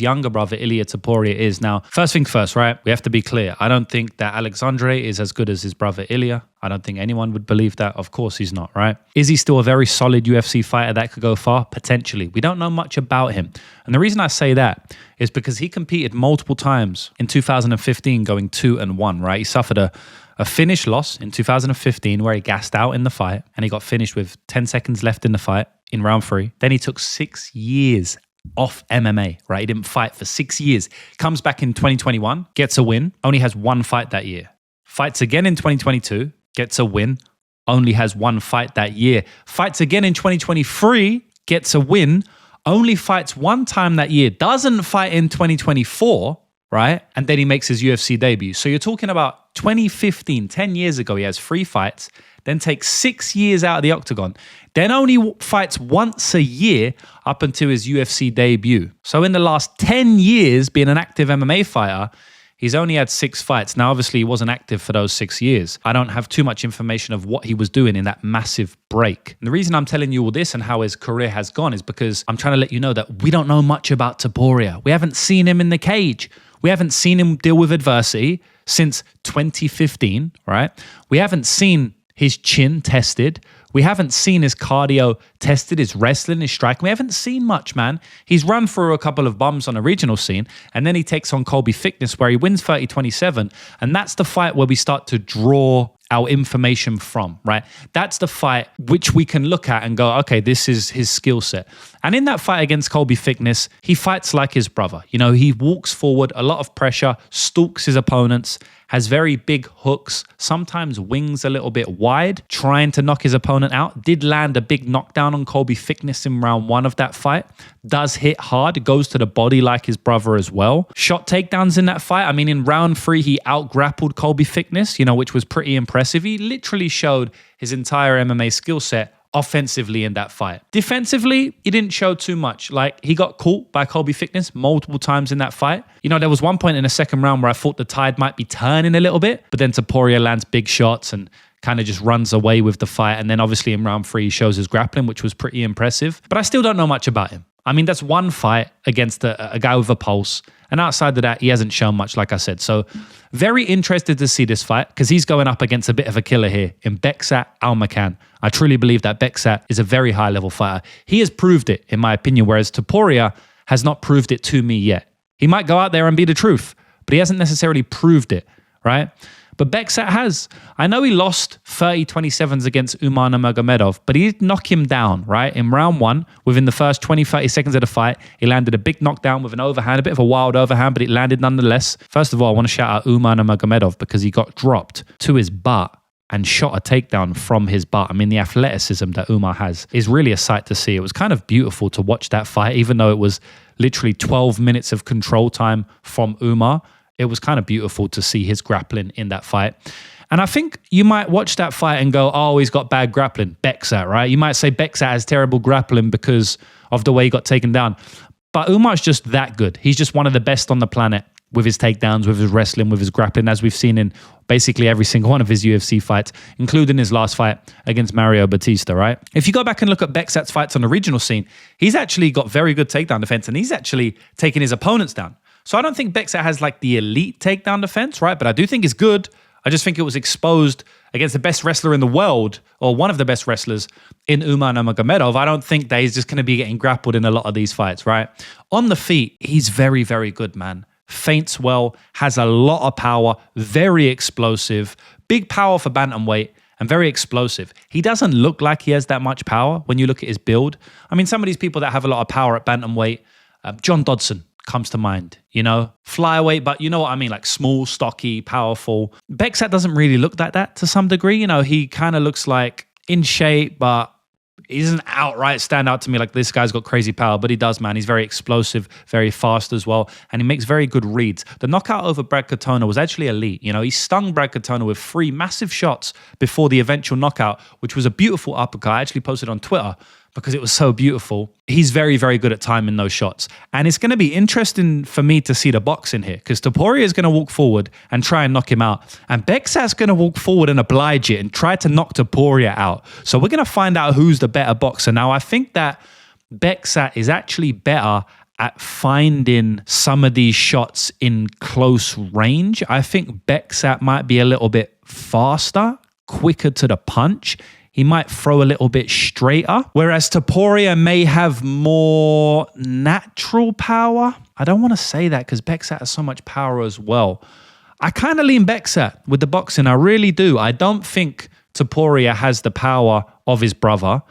younger brother, Ilia Topuria is? Now, first thing first, right? We have to be clear. I don't think that Aleksandre is as good as his brother Ilia. I don't think anyone would believe that. Of course he's not, right? Is he still a very solid UFC fighter that could go far? Potentially. We don't know much about him. And the reason I say that is because he competed multiple times in 2015 going 2-1, right? He suffered a finish loss in 2015 where he gassed out in the fight and he got finished with 10 seconds left in the fight in round 3. Then he took 6 years off MMA, right? He didn't fight for 6 years. Comes back in 2021, gets a win, only has 1 fight that year. Fights again in 2022, gets a win, only has 1 fight that year. Fights again in 2023, gets a win, only fights 1 time that year, doesn't fight in 2024, right? And then he makes his UFC debut. So you're talking about 2015, 10 years ago, he has 3 fights, then takes 6 years out of the octagon, then only fights once a year up until his UFC debut. So in the last 10 years, being an active MMA fighter, he's only had 6 fights. Now, obviously, he wasn't active for those 6 years. I don't have too much information of what he was doing in that massive break. And the reason I'm telling you all this and how his career has gone is because I'm trying to let you know that we don't know much about Topuria. We haven't seen him in the cage. We haven't seen him deal with adversity since 2015, right? We haven't seen his chin tested. We haven't seen his cardio tested, his wrestling, his striking. We haven't seen much, man. He's run through a couple of bums on a regional scene, and then he takes on Colby Thickness where he wins 30-27, and that's the fight where we start to draw our information from, right? That's the fight which we can look at and go, okay, this is his skill set. And in that fight against Colby Thickness, he fights like his brother. You know, he walks forward, a lot of pressure, stalks his opponents, has very big hooks, sometimes wings a little bit wide, trying to knock his opponent out. Did land a big knockdown on Colby Thickness in round 1 of that fight. Does hit hard, goes to the body like his brother as well. Shot takedowns in that fight. I mean, in round 3, he out-grappled Colby Thickness, you know, which was pretty impressive. He literally showed his entire MMA skill set offensively in that fight. Defensively, he didn't show too much. Like, he got caught by Colby Thickness multiple times in that fight. You know, there was one point in the second round where I thought the tide might be turning a little bit, but then Topuria lands big shots and kind of just runs away with the fight. And then obviously in round 3, he shows his grappling, which was pretty impressive. But I still don't know much about him. I mean, that's one fight against a guy with a pulse. And outside of that, he hasn't shown much, like I said. So very interested to see this fight because he's going up against a bit of a killer here in Bekzat Almakhan. I truly believe that Bekzat is a very high-level fighter. He has proved it, in my opinion, whereas Topuria has not proved it to me yet. He might go out there and be the truth, but he hasn't necessarily proved it, right? But Bekzat has. I know he lost 30-27s against Umar Nurmagomedov, but he did knock him down, right? In round 1, within the first 20-30 seconds of the fight, he landed a big knockdown with an overhand, a bit of a wild overhand, but it landed nonetheless. First of all, I want to shout out Umar Nurmagomedov because he got dropped to his butt and shot a takedown from his butt. I mean, the athleticism that Umar has is really a sight to see. It was kind of beautiful to watch that fight, even though it was literally 12 minutes of control time from Umar. It was kind of beautiful to see his grappling in that fight. And I think you might watch that fight and go, oh, he's got bad grappling. Bekzat, right? You might say Bekzat has terrible grappling because of the way he got taken down. But Umar's just that good. He's just one of the best on the planet with his takedowns, with his wrestling, with his grappling, as we've seen in basically every single one of his UFC fights, including his last fight against Mario Batista, right? If you go back and look at Bekzat's fights on the regional scene, he's actually got very good takedown defense and he's actually taken his opponents down. So I don't think Bekzat has like the elite takedown defense, right? But I do think it's good. I just think it was exposed against the best wrestler in the world, or one of the best wrestlers in Umar Nurmagomedov. I don't think that he's just going to be getting grappled in a lot of these fights, right? On the feet, he's very, very good, man. Feints well, has a lot of power, very explosive, big power for bantamweight, and very explosive. He doesn't look like he has that much power when you look at his build. I mean, some of these people that have a lot of power at bantamweight, John Dodson comes to mind, you know, flyweight, but you know what I mean, like small, stocky, powerful. Bekzat doesn't really look like that to some degree. You know, he kind of looks like in shape, but he doesn't outright stand out to me like this guy's got crazy power, but he does, man. He's very explosive, very fast as well, and he makes very good reads. The knockout over Brad Katona was actually elite. You know, he stung Brad Katona with 3 massive shots before the eventual knockout, which was a beautiful uppercut. I actually posted on Twitter. because it was so beautiful. He's very, very good at timing those shots. And it's going to be interesting for me to see the boxing here, because Topuria is going to walk forward and try and knock him out. And Bekzat's going to walk forward and oblige it and try to knock Topuria out. So we're going to find out who's the better boxer. Now, I think that Bekzat is actually better at finding some of these shots in close range. I think Bekzat might be a little bit faster, quicker to the punch. He might throw a little bit straighter, whereas Topuria may have more natural power. I don't want to say that because Bekzat has so much power as well. I kind of lean Bekzat with the boxing. I really do. I don't think Topuria has the power of his brother.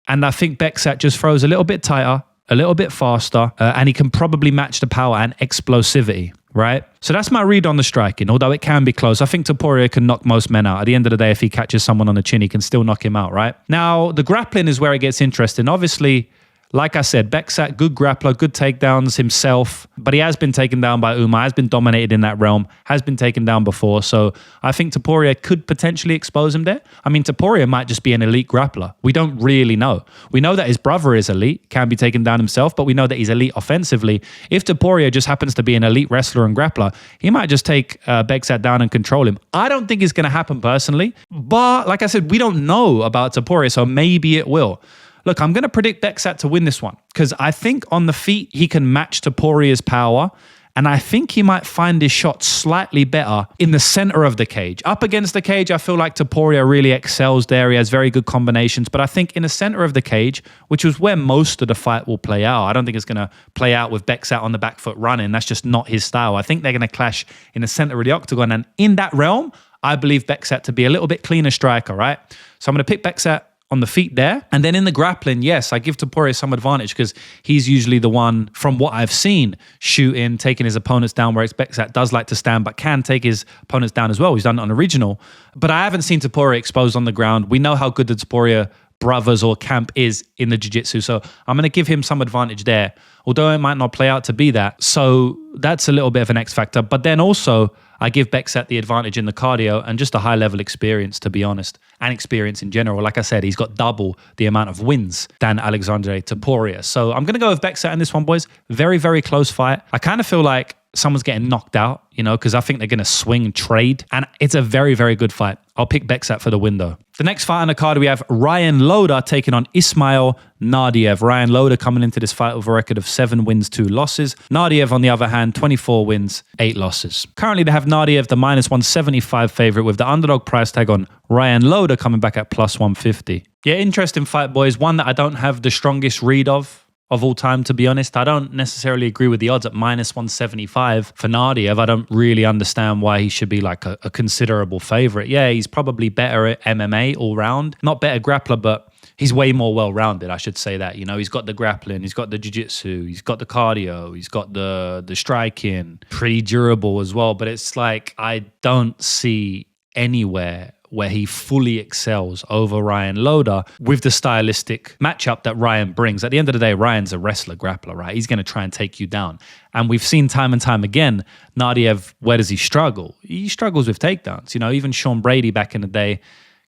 And I think Bekzat just throws a little bit tighter, a little bit faster, and he can probably match the power and explosivity, right? So that's my read on the striking, although it can be close. I think Topuria can knock most men out. At the end of the day, if he catches someone on the chin, he can still knock him out, right? Now, the grappling is where it gets interesting. Obviously, like I said, Bekzat, good grappler, good takedowns himself, but he has been taken down by Umar, has been dominated in that realm, has been taken down before. So I think Topuria could potentially expose him there. I mean, Topuria might just be an elite grappler. We don't really know. We know that his brother is elite, can be taken down himself, but we know that he's elite offensively. If Topuria just happens to be an elite wrestler and grappler, he might just take Bekzat down and control him. I don't think it's going to happen personally, but like I said, we don't know about Topuria, so maybe it will. Look, I'm going to predict Bekzat to win this one because I think on the feet, he can match Topuria's power. And I think he might find his shot slightly better in the center of the cage. Up against the cage, I feel like Topuria really excels there. He has very good combinations. But I think in the center of the cage, which was where most of the fight will play out, I don't think it's going to play out with Bekzat on the back foot running. That's just not his style. I think they're going to clash in the center of the octagon. And in that realm, I believe Bekzat to be a little bit cleaner striker, right? So I'm going to pick Bekzat on the feet there. And then in the grappling, yes, I give Topuria some advantage because he's usually the one, from what I've seen, shooting, taking his opponents down, whereas Bekzat does like to stand, but can take his opponents down as well. He's done it on original. But I haven't seen Topuria exposed on the ground. We know how good the Topuria brothers or camp is in the jiu-jitsu. So I'm going to give him some advantage there, although it might not play out to be that. So that's a little bit of an X factor. But then also, I give Bekzat the advantage in the cardio and just a high-level experience, to be honest, and experience in general. Like I said, he's got double the amount of wins than Aleksandre Topuria. So I'm going to go with Bekzat in this one, boys. Very, very close fight. I kind of feel like someone's getting knocked out, you know, because I think they're going to swing trade. And it's a very, very good fight. I'll pick Bekzat for the win, though. The next fight on the card, we have Ryan Loda taking on Ismail Naurdiev. Ryan Loda coming into this fight with a record of 7 wins, 2 losses. Naurdiev, on the other hand, 24 wins, 8 losses. Currently, they have Naurdiev, the -175 favorite, with the underdog price tag on Ryan Loda coming back at +150. Yeah, interesting fight, boys. One that I don't have the strongest read of all time, to be honest. I don't necessarily agree with the odds at -175 for Naurdiev. I don't really understand why he should be like a considerable favorite. Yeah, he's probably better at MMA all round. Not better grappler, but he's way more well-rounded, I should say that. You know, he's got the grappling, he's got the jiu-jitsu, he's got the cardio, he's got the striking. Pretty durable as well, but it's like I don't see anywhere where he fully excels over Ryan Loda with the stylistic matchup that Ryan brings. At the end of the day, Ryan's a wrestler, grappler, right? He's going to try and take you down. And we've seen time and time again, Naurdiev, where does he struggle? He struggles with takedowns. You know, even Sean Brady back in the day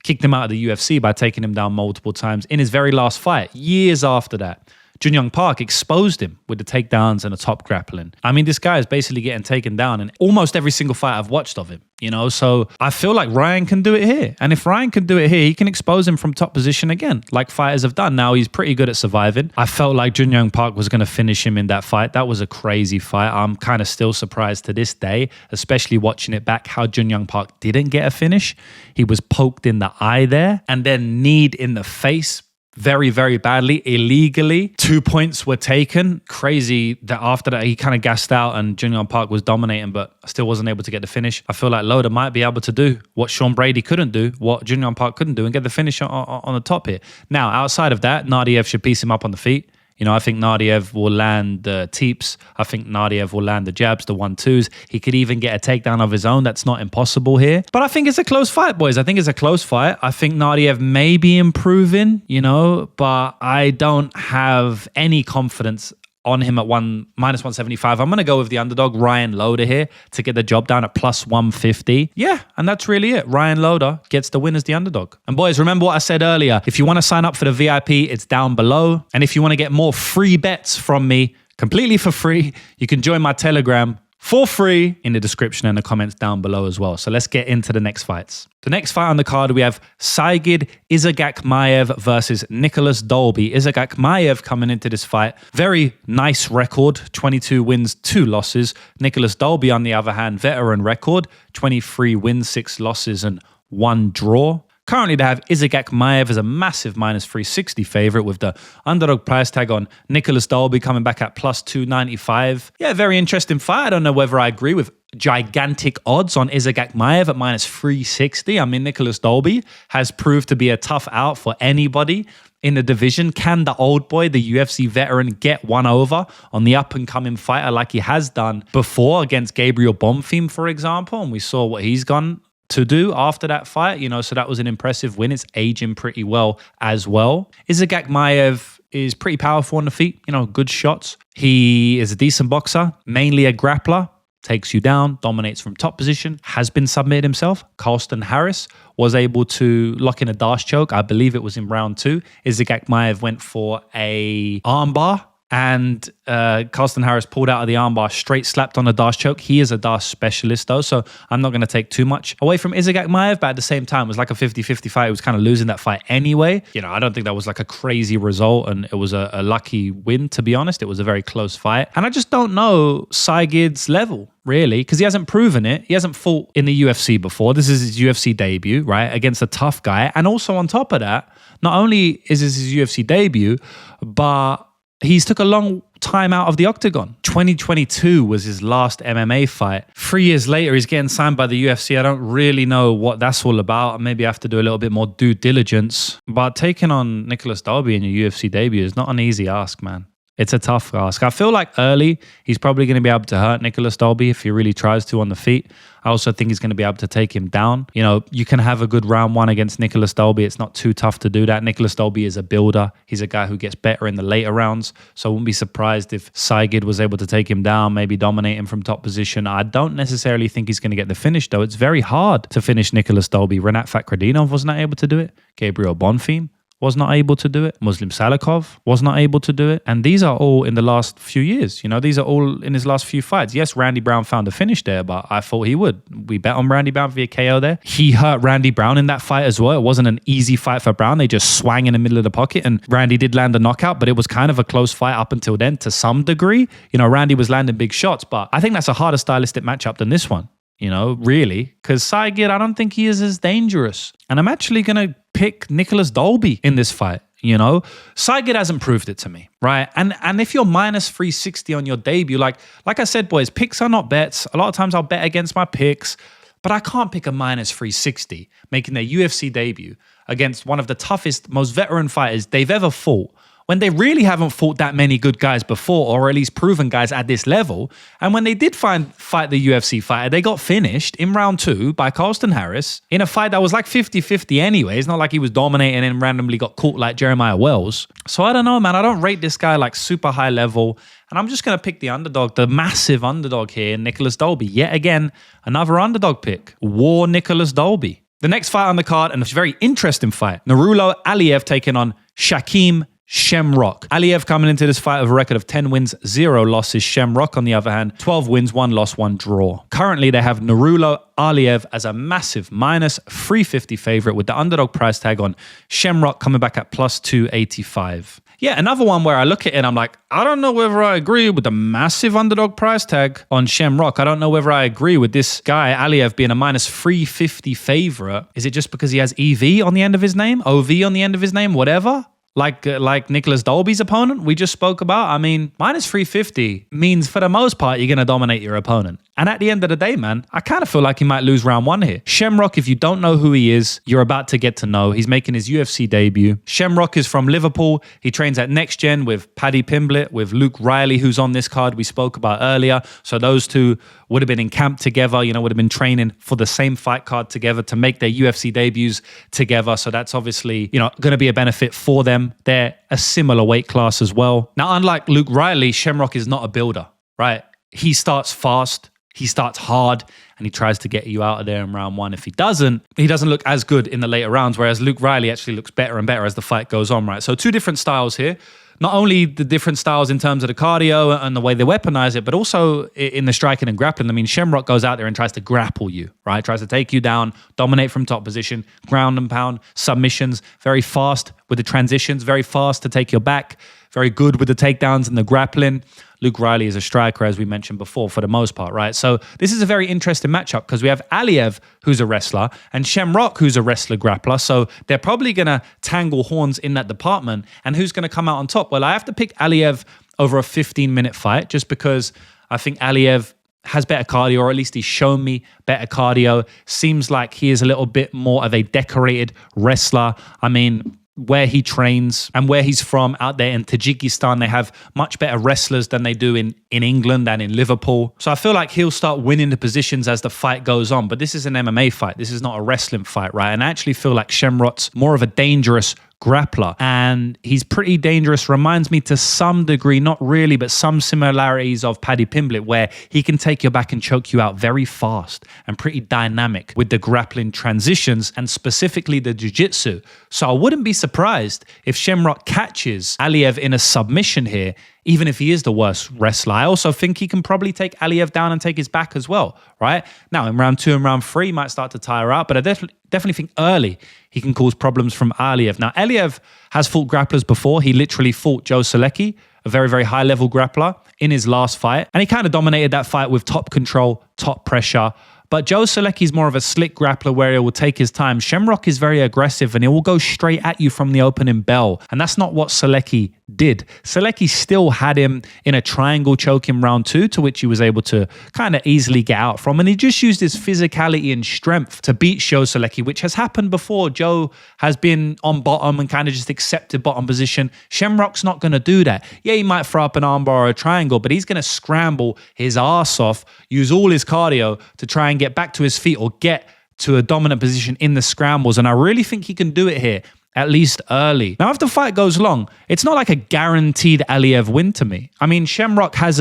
kicked him out of the UFC by taking him down multiple times in his very last fight. Years after that, Jun-Young Park exposed him with the takedowns and the top grappling. I mean, this guy is basically getting taken down in almost every single fight I've watched of him, you know? So I feel like Ryan can do it here. And if Ryan can do it here, he can expose him from top position again, like fighters have done. Now, he's pretty good at surviving. I felt like Jun-Young Park was going to finish him in that fight. That was a crazy fight. I'm kind of still surprised to this day, especially watching it back, how Jun-Young Park didn't get a finish. He was poked in the eye there and then kneed in the face very, very badly, illegally. 2 points were taken. Crazy that after that, he kind of gassed out and Jun-Young Park was dominating, but still wasn't able to get the finish. I feel like Loda might be able to do what Sean Brady couldn't do, what Jun-Young Park couldn't do, and get the finish on the top here. Now, outside of that, Naurdiev should piece him up on the feet. You know, I think Naurdiev will land the teeps. I think Naurdiev will land the jabs, the 1-2s. He could even get a takedown of his own. That's not impossible here. But I think it's a close fight, boys. I think it's a close fight. I think Naurdiev may be improving, you know, but I don't have any confidence on him at minus 175. I'm going to go with the underdog, Ryan Loder here, to get the job down at plus 150. Yeah, and that's really it. Ryan Loder gets the win as the underdog. And boys, remember what I said earlier. If you want to sign up for the VIP, it's down below. And if you want to get more free bets from me, completely for free, you can join my Telegram for free in the description and the comments down below as well. So let's get into the next fights. The next fight on the card, we have Saigid Yakhyaev versus Nicholas Dalby. Yakhyaev coming into this fight, very nice record, 22 wins, 2 losses. Nicholas Dalby, on the other hand, veteran record, 23 wins, 6 losses and 1 draw. Currently, they have Yakhyaev as a massive minus 360 favorite with the underdog price tag on Nicholas Dalby coming back at plus 295. Yeah, very interesting fight. I don't know whether I agree with gigantic odds on Yakhyaev at minus 360. I mean, Nicholas Dalby has proved to be a tough out for anybody in the division. Can the old boy, the UFC veteran, get one over on the up-and-coming fighter like he has done before against Gabriel Bonfim, for example? And we saw what he's gone to do after that fight, so that was an impressive win. It's aging pretty well as well. Yakhyaev is pretty powerful on the feet, good shots. He is a decent boxer, mainly a grappler, takes you down, dominates from top position, has been submitted himself. Carlston Harris was able to lock in a dash choke. I believe it was in round 2. Yakhyaev went for a armbar, and Carlston Harris pulled out of the armbar, straight slapped on a dash choke. He is a dash specialist though, so I'm not going to take too much away from Yakhyaev, but at the same time, it was like a 50-50 fight. He was kind of losing that fight anyway. I don't think that was like a crazy result, and it was a lucky win, to be honest. It was a very close fight. And I just don't know Saigid's level, really, because he hasn't proven it. He hasn't fought in the UFC before. This is his UFC debut, right, against a tough guy. And also on top of that, not only is this his UFC debut, but he's took a long time out of the octagon. 2022 was his last MMA fight. 3 years later, he's getting signed by the UFC. I don't really know what that's all about. Maybe I have to do a little bit more due diligence. But taking on Nicholas Dalby in your UFC debut is not an easy ask, man. It's a tough ask. I feel like early, he's probably going to be able to hurt Nicholas Dalby if he really tries to on the feet. I also think he's going to be able to take him down. You can have a good round 1 against Nicholas Dalby. It's not too tough to do that. Nicholas Dalby is a builder. He's a guy who gets better in the later rounds. So I wouldn't be surprised if Saigid was able to take him down, maybe dominate him from top position. I don't necessarily think he's going to get the finish, though. It's very hard to finish Nicholas Dalby. Renat Fakhretdinov was not able to do it. Gabriel Bonfim was not able to do it. Muslim Salikov was not able to do it. And these are all in the last few years. These are all in his last few fights. Yes, Randy Brown found a finish there, but I thought he would. We bet on Randy Brown via KO there. He hurt Randy Brown in that fight as well. It wasn't an easy fight for Brown. They just swang in the middle of the pocket, and Randy did land a knockout, but it was kind of a close fight up until then to some degree. Randy was landing big shots, but I think that's a harder stylistic matchup than this one. Really, because Saigid, I don't think he is as dangerous. And I'm actually going to pick Nicholas Dalby in this fight. Saigid hasn't proved it to me, right? And if you're minus 360 on your debut, like I said, boys, picks are not bets. A lot of times I'll bet against my picks, but I can't pick a minus 360 making their UFC debut against one of the toughest, most veteran fighters they've ever fought, when they really haven't fought that many good guys before, or at least proven guys at this level. And when they did fight the UFC fighter, they got finished in round 2 by Carlston Harris in a fight that was like 50-50 anyway. It's not like he was dominating and randomly got caught like Jeremiah Wells. So I don't know, man. I don't rate this guy like super high level. And I'm just going to pick the underdog, the massive underdog here, Nicholas Dalby. Yet again, another underdog pick. War Nicholas Dalby. The next fight on the card, and a very interesting fight. Nurullo Aliyev taking on Shakim Shamrock. Aliyev coming into this fight with a record of 10 wins, 0 losses. Shamrock, on the other hand, 12 wins, 1 loss, 1 draw. Currently, they have Nurullo Aliyev as a massive minus 350 favorite with the underdog price tag on Shamrock coming back at plus 285. Yeah, another one where I look at it and I'm like, I don't know whether I agree with the massive underdog price tag on Shamrock. I don't know whether I agree with this guy, Aliyev, being a minus 350 favorite. Is it just because he has EV on the end of his name? OV on the end of his name? Whatever? Like Nicholas Dalby's opponent we just spoke about. I mean, minus 350 means for the most part, you're going to dominate your opponent. And at the end of the day, man, I kind of feel like he might lose round one here. Shamrock, if you don't know who he is, you're about to get to know. He's making his UFC debut. Shamrock is from Liverpool. He trains at Next Gen with Paddy Pimblett, with Luke Riley, who's on this card we spoke about earlier. So those two would have been in camp together, would have been training for the same fight card together to make their UFC debuts together. So that's obviously, going to be a benefit for them. They're a similar weight class as well. Now, unlike Luke Riley, Shamrock is not a builder, right? He starts fast. He starts hard and he tries to get you out of there in round one. If he doesn't look as good in the later rounds, whereas Luke Riley actually looks better and better as the fight goes on, right? So two different styles here. Not only the different styles in terms of the cardio and the way they weaponize it, but also in the striking and grappling. I mean, Shamrock goes out there and tries to grapple you, right? Tries to take you down, dominate from top position, ground and pound, submissions, very fast with the transitions, very fast to take your back, very good with the takedowns and the grappling. Luke Riley is a striker, as we mentioned before, for the most part, right? So this is a very interesting matchup because we have Yakhyaev, who's a wrestler, and Shamrock, who's a wrestler grappler. So they're probably going to tangle horns in that department. And who's going to come out on top? Well, I have to pick Yakhyaev over a 15-minute fight just because I think Yakhyaev has better cardio, or at least he's shown me better cardio. Seems like he is a little bit more of a decorated wrestler. I mean, where he trains and where he's from out there in Tajikistan, they have much better wrestlers than they do in England and in Liverpool. So I feel like he'll start winning the positions as the fight goes on. But this is an MMA fight. This is not a wrestling fight, right? And I actually feel like Shamrock's more of a dangerous grappler, and he's pretty dangerous. Reminds me to some degree, not really, but some similarities of Paddy Pimblett, where he can take your back and choke you out very fast and pretty dynamic with the grappling transitions and specifically the jiu-jitsu. So I wouldn't be surprised if Shamrock catches Yakhyaev in a submission here, even if he is the worst wrestler. I also think he can probably take Yakhyaev down and take his back as well, right? Now, in round 2 and round 3, he might start to tire out, but I definitely think early he can cause problems from Yakhyaev. Now, Yakhyaev has fought grapplers before. He literally fought Joe Solecki, a very, very high-level grappler, in his last fight. And he kind of dominated that fight with top control, top pressure. But Joe Solecki is more of a slick grappler where he will take his time. Shamrock is very aggressive and he will go straight at you from the opening bell. And that's not what Solecki did. Solecki still had him in a triangle choke in round 2, to which he was able to kind of easily get out from. And he just used his physicality and strength to beat Joe Solecki, which has happened before. Joe has been on bottom and kind of just accepted bottom position. Shamrock's not going to do that. Yeah, he might throw up an armbar or a triangle, but he's going to scramble his ass off, use all his cardio to try and get back to his feet or get to a dominant position in the scrambles. And I really think he can do it here, at least early. Now, if the fight goes long, it's not like a guaranteed Yakhyaev win to me. I mean, Shamrock has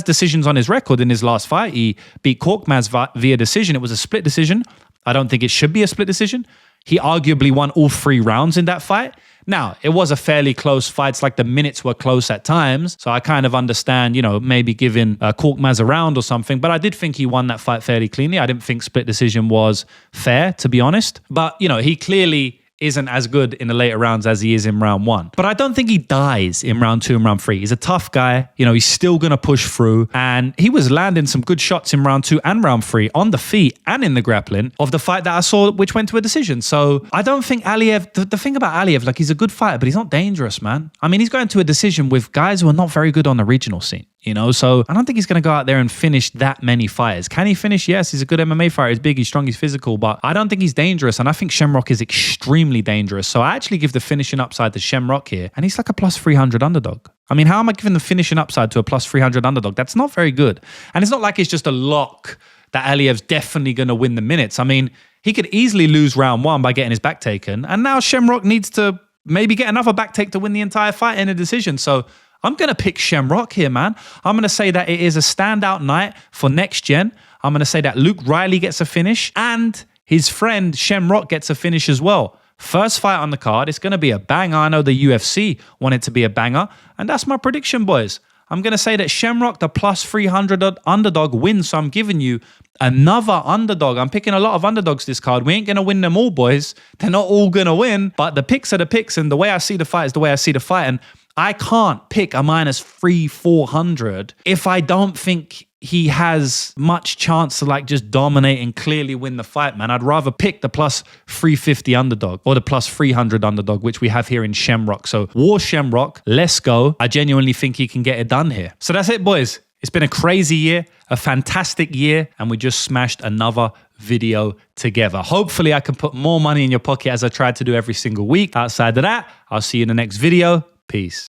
decisions on his record in his last fight. He beat Korkmaz via decision. It was a split decision. I don't think it should be a split decision. He arguably won all 3 rounds in that fight. Now, it was a fairly close fight. It's like the minutes were close at times. So I kind of understand, maybe giving Korkmaz a round or something. But I did think he won that fight fairly cleanly. I didn't think split decision was fair, to be honest. But, he clearly isn't as good in the later rounds as he is in round 1. But I don't think he dies in round 2 and round 3. He's a tough guy. He's still going to push through. And he was landing some good shots in round 2 and round 3 on the feet and in the grappling of the fight that I saw, which went to a decision. So I don't think Yakhyaev, the thing about Yakhyaev, like, he's a good fighter, but he's not dangerous, man. I mean, he's going to a decision with guys who are not very good on the regional scene. So I don't think he's going to go out there and finish that many fighters. Can he finish? Yes, he's a good MMA fighter. He's big, he's strong, he's physical, but I don't think he's dangerous. And I think Shamrock is extremely dangerous. So I actually give the finishing upside to Shamrock here. And he's like a plus 300 underdog. I mean, how am I giving the finishing upside to a plus 300 underdog? That's not very good. And it's not like it's just a lock that Yakhyaev's definitely going to win the minutes. I mean, he could easily lose round 1 by getting his back taken. And now Shamrock needs to maybe get another back take to win the entire fight in a decision. So I'm going to pick Shamrock here, man. I'm going to say that it is a standout night for Next Gen. I'm going to say that Luke Riley gets a finish and his friend Shamrock gets a finish as well. First fight on the card. It's going to be a banger. I know the UFC want it to be a banger. And that's my prediction, boys. I'm going to say that Shamrock, the plus 300 underdog, wins. So I'm giving you another underdog. I'm picking a lot of underdogs this card. We ain't going to win them all, boys. They're not all going to win. But the picks are the picks. And the way I see the fight is the way I see the fight. And I can't pick a minus 400 if I don't think he has much chance to like just dominate and clearly win the fight, man. I'd rather pick the plus 350 underdog or the plus 300 underdog, which we have here in Shamrock. So War Shamrock, let's go. I genuinely think he can get it done here. So that's it, boys. It's been a crazy year, a fantastic year, and we just smashed another video together. Hopefully, I can put more money in your pocket as I try to do every single week. Outside of that, I'll see you in the next video. Peace.